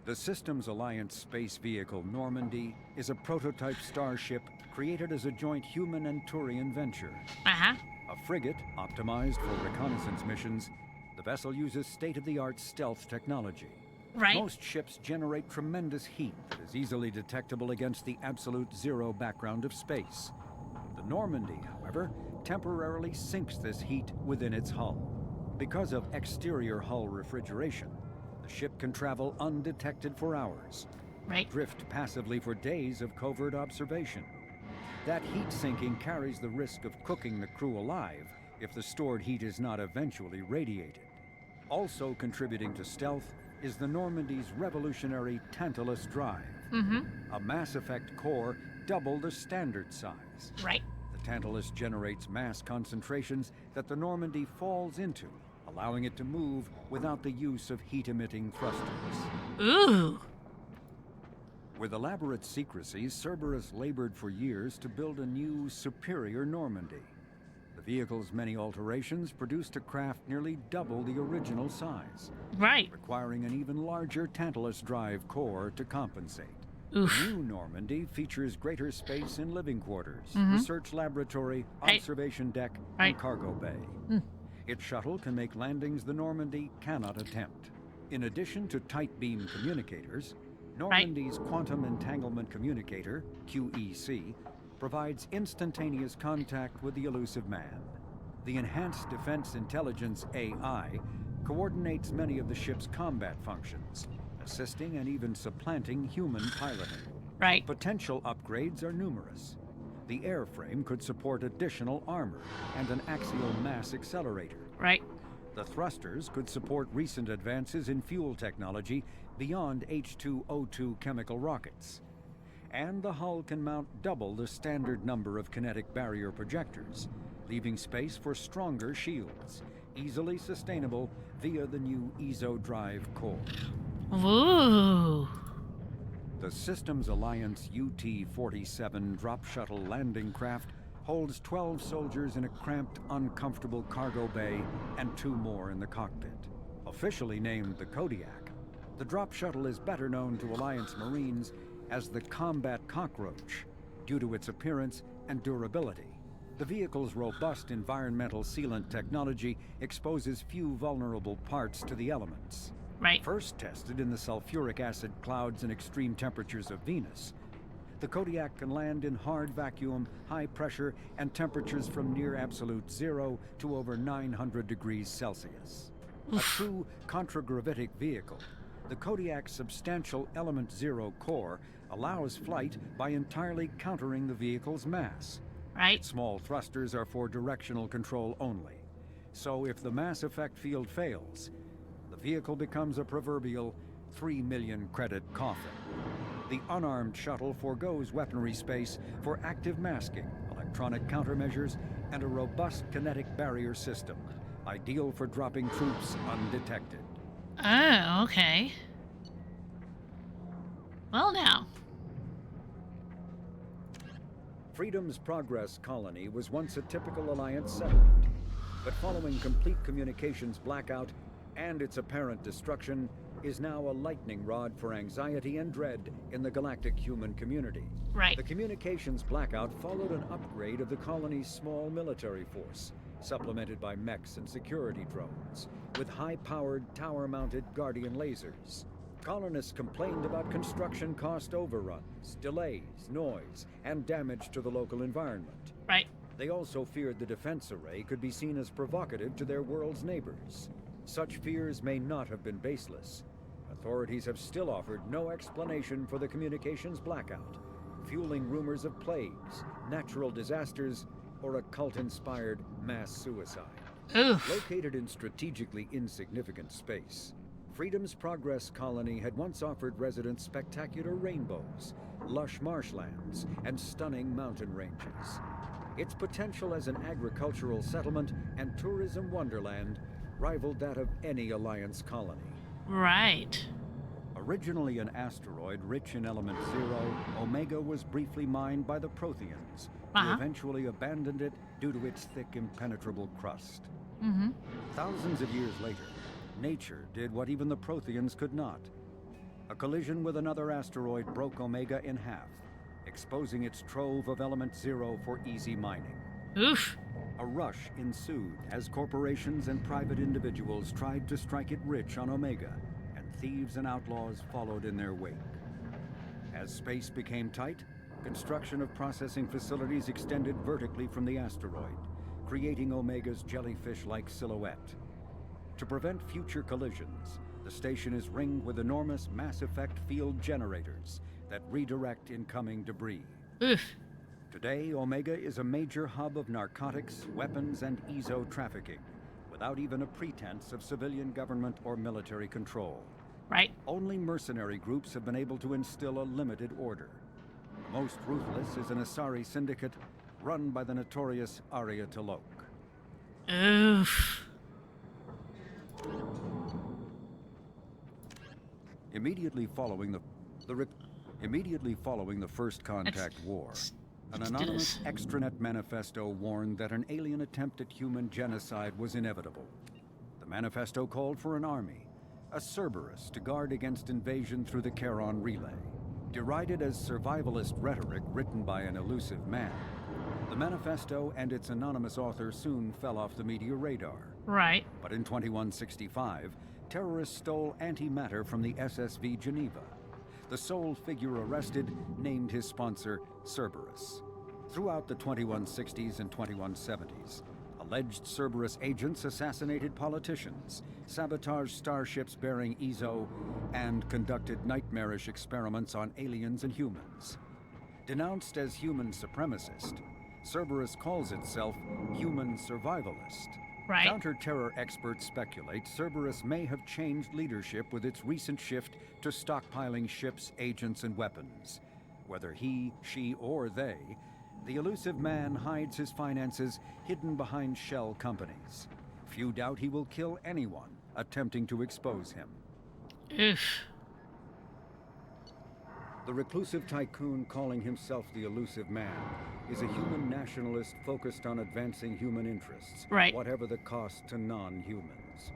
The Systems Alliance space vehicle Normandy is a prototype starship created as a joint human and Turian venture. Uh-huh. A frigate optimized for reconnaissance missions, the vessel uses state-of-the-art stealth technology. Right. Most ships generate tremendous heat that is easily detectable against the absolute zero background of space. The Normandy, however, temporarily sinks this heat within its hull. Because of exterior hull refrigeration, the ship can travel undetected for hours. Right. Drift passively for days of covert observation. That heat sinking carries the risk of cooking the crew alive if the stored heat is not eventually radiated. Also contributing to stealth is the Normandy's revolutionary Tantalus drive. Mm-hmm. A Mass Effect core double the standard size. Right. The Tantalus generates mass concentrations that the Normandy falls into, allowing it to move without the use of heat-emitting thrusters. Ooh. With elaborate secrecy, Cerberus labored for years to build a new, superior Normandy. The vehicle's many alterations produced a craft nearly double the original size. Right. Requiring an even larger Tantalus drive core to compensate. Oof. The new Normandy features greater space in living quarters, Mhm. research laboratory, Right. observation deck, Right. and cargo bay. Mm. Its shuttle can make landings the Normandy cannot attempt. In addition to tight beam communicators, Normandy's Quantum Entanglement Communicator, QEC, provides instantaneous contact with the elusive man. The Enhanced Defense Intelligence AI coordinates many of the ship's combat functions, assisting and even supplanting human piloting. Right. Potential upgrades are numerous. The airframe could support additional armor and an axial mass accelerator. Right. The thrusters could support recent advances in fuel technology beyond H2O2 chemical rockets. And the hull can mount double the standard number of kinetic barrier projectors, leaving space for stronger shields, easily sustainable via the new EZO drive core. Ooh. The Systems Alliance UT-47 drop shuttle landing craft holds 12 soldiers in a cramped, uncomfortable cargo bay and 2 more in the cockpit. Officially named the Kodiak, the drop shuttle is better known to Alliance Marines as the Combat Cockroach, due to its appearance and durability. The vehicle's robust environmental sealant technology exposes few vulnerable parts to the elements. Right. First tested in the sulfuric acid clouds and extreme temperatures of Venus, the Kodiak can land in hard vacuum, high pressure, and temperatures from near absolute zero to over 900 degrees Celsius. A true contragravitic vehicle, the Kodiak's substantial Element Zero core allows flight by entirely countering the vehicle's mass. Right. Its small thrusters are for directional control only. So if the mass effect field fails, the vehicle becomes a proverbial 3 million credit coffin. The unarmed shuttle forgoes weaponry space for active masking, electronic countermeasures, and a robust kinetic barrier system, ideal for dropping troops undetected. Oh, okay. Well now. Freedom's Progress colony was once a typical Alliance settlement, but following complete communications blackout and its apparent destruction, is now a lightning rod for anxiety and dread in the galactic human community. Right. The communications blackout followed an upgrade of the colony's small military force, supplemented by mechs and security drones, with high-powered, tower-mounted Guardian lasers. Colonists complained about construction cost overruns, delays, noise, and damage to the local environment. Right. They also feared the defense array could be seen as provocative to their world's neighbors. Such fears may not have been baseless. Authorities have still offered no explanation for the communications blackout, fueling rumors of plagues, natural disasters, or a cult-inspired mass suicide. Oof. Located in strategically insignificant space, Freedom's Progress colony had once offered residents spectacular rainbows, lush marshlands, and stunning mountain ranges. Its potential as an agricultural settlement and tourism wonderland rivaled that of any Alliance colony. Right. Originally an asteroid rich in element 0, Omega was briefly mined by the Protheans, who eventually abandoned it due to its thick, impenetrable crust. Thousands of years later, nature did what even the Protheans could not. A collision with another asteroid broke Omega in half, exposing its trove of element 0 for easy mining. Oof. A rush ensued as corporations and private individuals tried to strike it rich on Omega, and thieves and outlaws followed in their wake. As space became tight, construction of processing facilities extended vertically from the asteroid, creating Omega's jellyfish-like silhouette. To prevent future collisions, the station is ringed with enormous mass-effect field generators that redirect incoming debris. Oof. Today, Omega is a major hub of narcotics, weapons, and EZO trafficking, without even a pretense of civilian government or military control. Right. Only mercenary groups have been able to instill a limited order. The most ruthless is an Asari syndicate run by the notorious Arya Talok. Oof. Immediately following the First Contact War, an anonymous extranet manifesto warned that an alien attempt at human genocide was inevitable. The manifesto called for an army, a Cerberus, to guard against invasion through the Charon Relay. Derided as survivalist rhetoric written by an elusive man, the manifesto and its anonymous author soon fell off the media radar. Right. But in 2165, terrorists stole antimatter from the SSV Geneva. The sole figure arrested named his sponsor Cerberus. Throughout the 2160s and 2170s, alleged Cerberus agents assassinated politicians, sabotaged starships bearing EZO, and conducted nightmarish experiments on aliens and humans. Denounced as human supremacist, Cerberus calls itself human survivalist. Right. Counter-terror experts speculate Cerberus may have changed leadership with its recent shift to stockpiling ships, agents, and weapons. Whether he, she, or they, the elusive man hides his finances hidden behind shell companies. Few doubt he will kill anyone attempting to expose him. Oof. The reclusive tycoon calling himself the elusive man is a human nationalist focused on advancing human interests, right, whatever the cost to non-humans.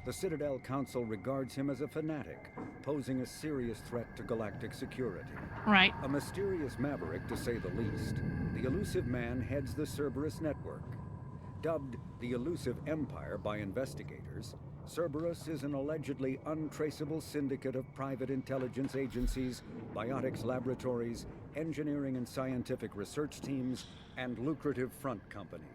The Citadel Council regards him as a fanatic, posing a serious threat to galactic security. Right. A mysterious maverick, to say the least, the elusive man heads the Cerberus network. Dubbed the Elusive Empire by investigators, Cerberus is an allegedly untraceable syndicate of private intelligence agencies, biotics laboratories, engineering and scientific research teams, and lucrative front companies.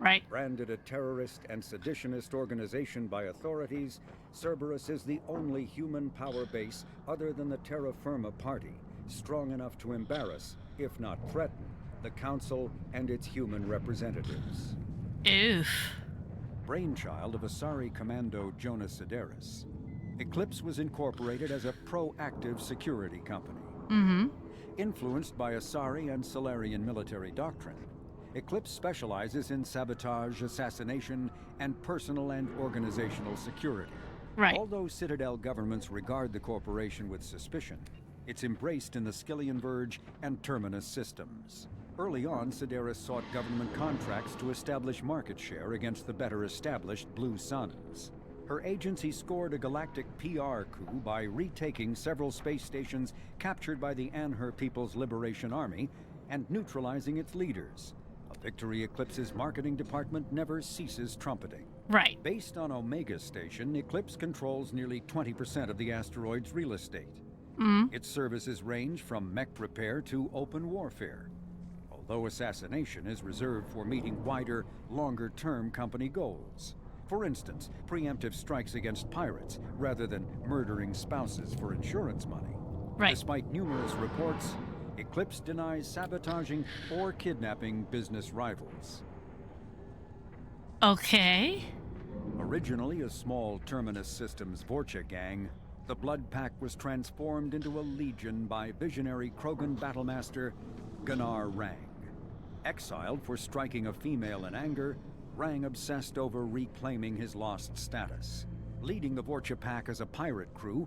Right. Branded a terrorist and seditionist organization by authorities, Cerberus is the only human power base other than the Terra Firma Party, strong enough to embarrass, if not threaten, the Council and its human representatives. Oof. Brainchild of Asari Commando Jonas Sideris, Eclipse was incorporated as a proactive security company. Influenced by Asari and Solarian military doctrine, Eclipse specializes in sabotage, assassination, and personal and organizational security. Right. Although Citadel governments regard the corporation with suspicion, it's embraced in the Skillian Verge and Terminus systems. Early on, Sedaris sought government contracts to establish market share against the better established Blue Suns. Her agency scored a galactic PR coup by retaking several space stations captured by the Anhur People's Liberation Army and neutralizing its leaders. A victory Eclipse's marketing department never ceases trumpeting. Right. Based on Omega Station, Eclipse controls nearly 20% of the asteroid's real estate. Its services range from mech repair to open warfare, although assassination is reserved for meeting wider, longer-term company goals. For instance, preemptive strikes against pirates rather than murdering spouses for insurance money. Right. Despite numerous reports, Eclipse denies sabotaging or kidnapping business rivals. Okay. Originally a small Terminus Systems Vorcha gang, the Blood Pack was transformed into a legion by visionary Krogan battlemaster Gunnar Rang. Exiled for striking a female in anger, Rang obsessed over reclaiming his lost status. Leading the Vorcha Pack as a pirate crew,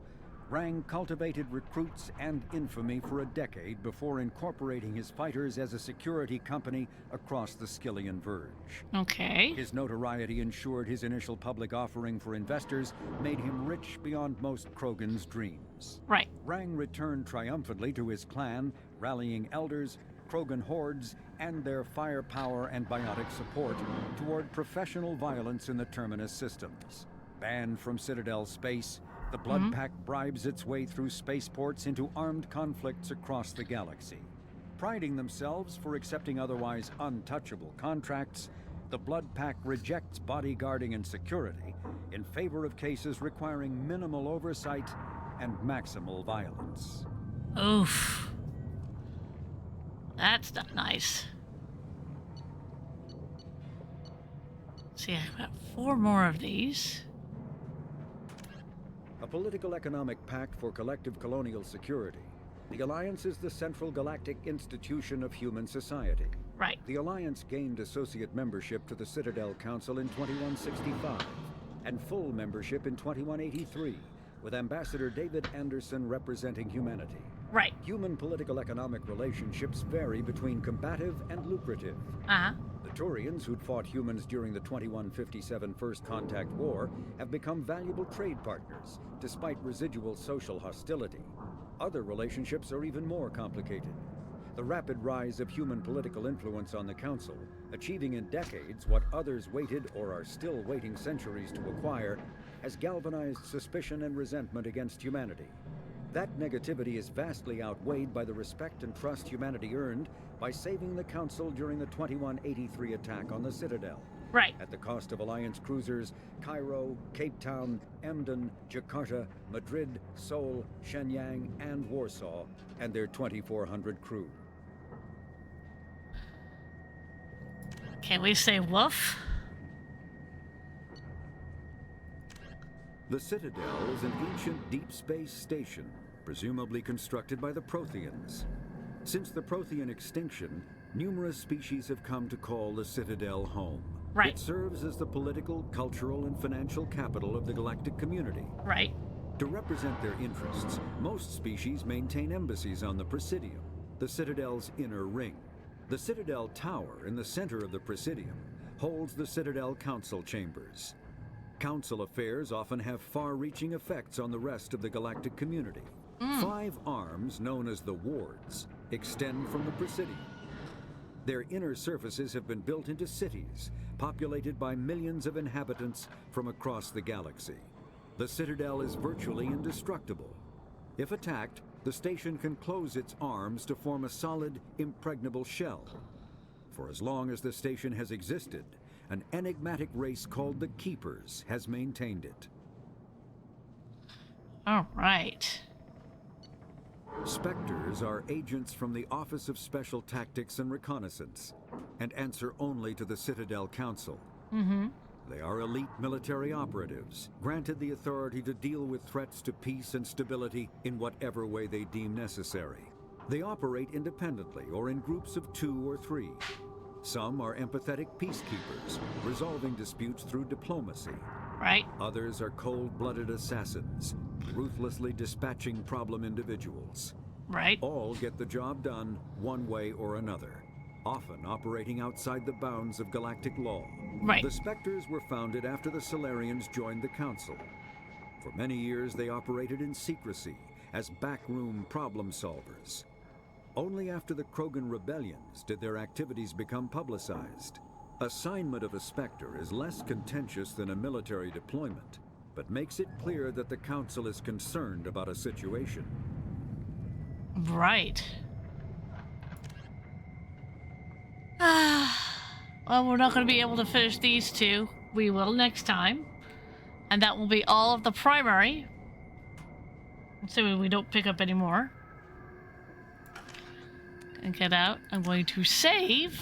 Rang cultivated recruits and infamy for a decade before incorporating his fighters as a security company across the Skillian Verge. Okay. His notoriety ensured his initial public offering for investors made him rich beyond most Krogan's dreams. Right. Rang returned triumphantly to his clan, rallying elders, Krogan hordes, and their firepower and biotic support toward professional violence in the Terminus systems. Banned from Citadel space, the Blood Pack bribes its way through spaceports into armed conflicts across the galaxy. Priding themselves for accepting otherwise untouchable contracts, the Blood Pack rejects bodyguarding and security in favor of cases requiring minimal oversight and maximal violence. Oof. That's not nice. See, I've got 4 more of these. A political economic pact for collective colonial security, the Alliance is the central galactic institution of human society. Right. The Alliance gained associate membership to the Citadel Council in 2165 and full membership in 2183, with Ambassador David Anderson representing humanity. Right. Human political economic relationships vary between combative and lucrative. The Turians, who'd fought humans during the 2157 First Contact War, have become valuable trade partners, despite residual social hostility. Other relationships are even more complicated. The rapid rise of human political influence on the Council, achieving in decades what others waited or are still waiting centuries to acquire, has galvanized suspicion and resentment against humanity. That negativity is vastly outweighed by the respect and trust humanity earned by saving the Council during the 2183 attack on the Citadel. Right. At the cost of Alliance cruisers, Cairo, Cape Town, Emden, Jakarta, Madrid, Seoul, Shenyang, and Warsaw, and their 2,400 crew. Can we say woof? The Citadel is an ancient deep space station, presumably constructed by the Protheans. Since the Prothean extinction, numerous species have come to call the Citadel home. Right. It serves as the political, cultural, and financial capital of the galactic community. Right. To represent their interests, most species maintain embassies on the Presidium, the Citadel's inner ring. The Citadel Tower in the center of the Presidium holds the Citadel Council chambers. Council affairs often have far-reaching effects on the rest of the galactic community. 5 arms, known as the wards, extend from the Presidium. Their inner surfaces have been built into cities, populated by millions of inhabitants from across the galaxy. The Citadel is virtually indestructible. If attacked, the station can close its arms to form a solid, impregnable shell. For as long as the station has existed, an enigmatic race called the Keepers has maintained it. All right. Spectres are agents from the Office of Special Tactics and Reconnaissance, and answer only to the Citadel Council. They are elite military operatives, granted the authority to deal with threats to peace and stability in whatever way they deem necessary. They operate independently or in groups of 2 or 3. Some are empathetic peacekeepers, resolving disputes through diplomacy. Right. Others are cold-blooded assassins, ruthlessly dispatching problem individuals. Right. All get the job done one way or another, often operating outside the bounds of galactic law. Right. The Spectres were founded after the Solarians joined the Council. For many years, they operated in secrecy as backroom problem solvers. Only after the Krogan rebellions did their activities become publicized. Assignment of a Spectre is less contentious than a military deployment, but makes it clear that the Council is concerned about a situation. Right. Well, we're not going to be able to finish these 2. We will next time. And that will be all of the primary. So we don't pick up any more. And get out. I'm going to save.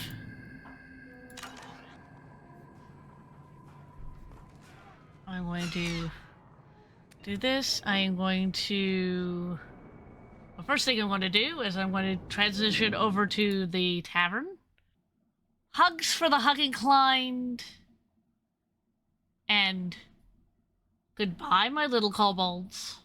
I'm going to do this. I am going to... The first thing I'm going to do is I'm going to transition over to the tavern. Hugs for the hug-inclined. And goodbye, my little kobolds.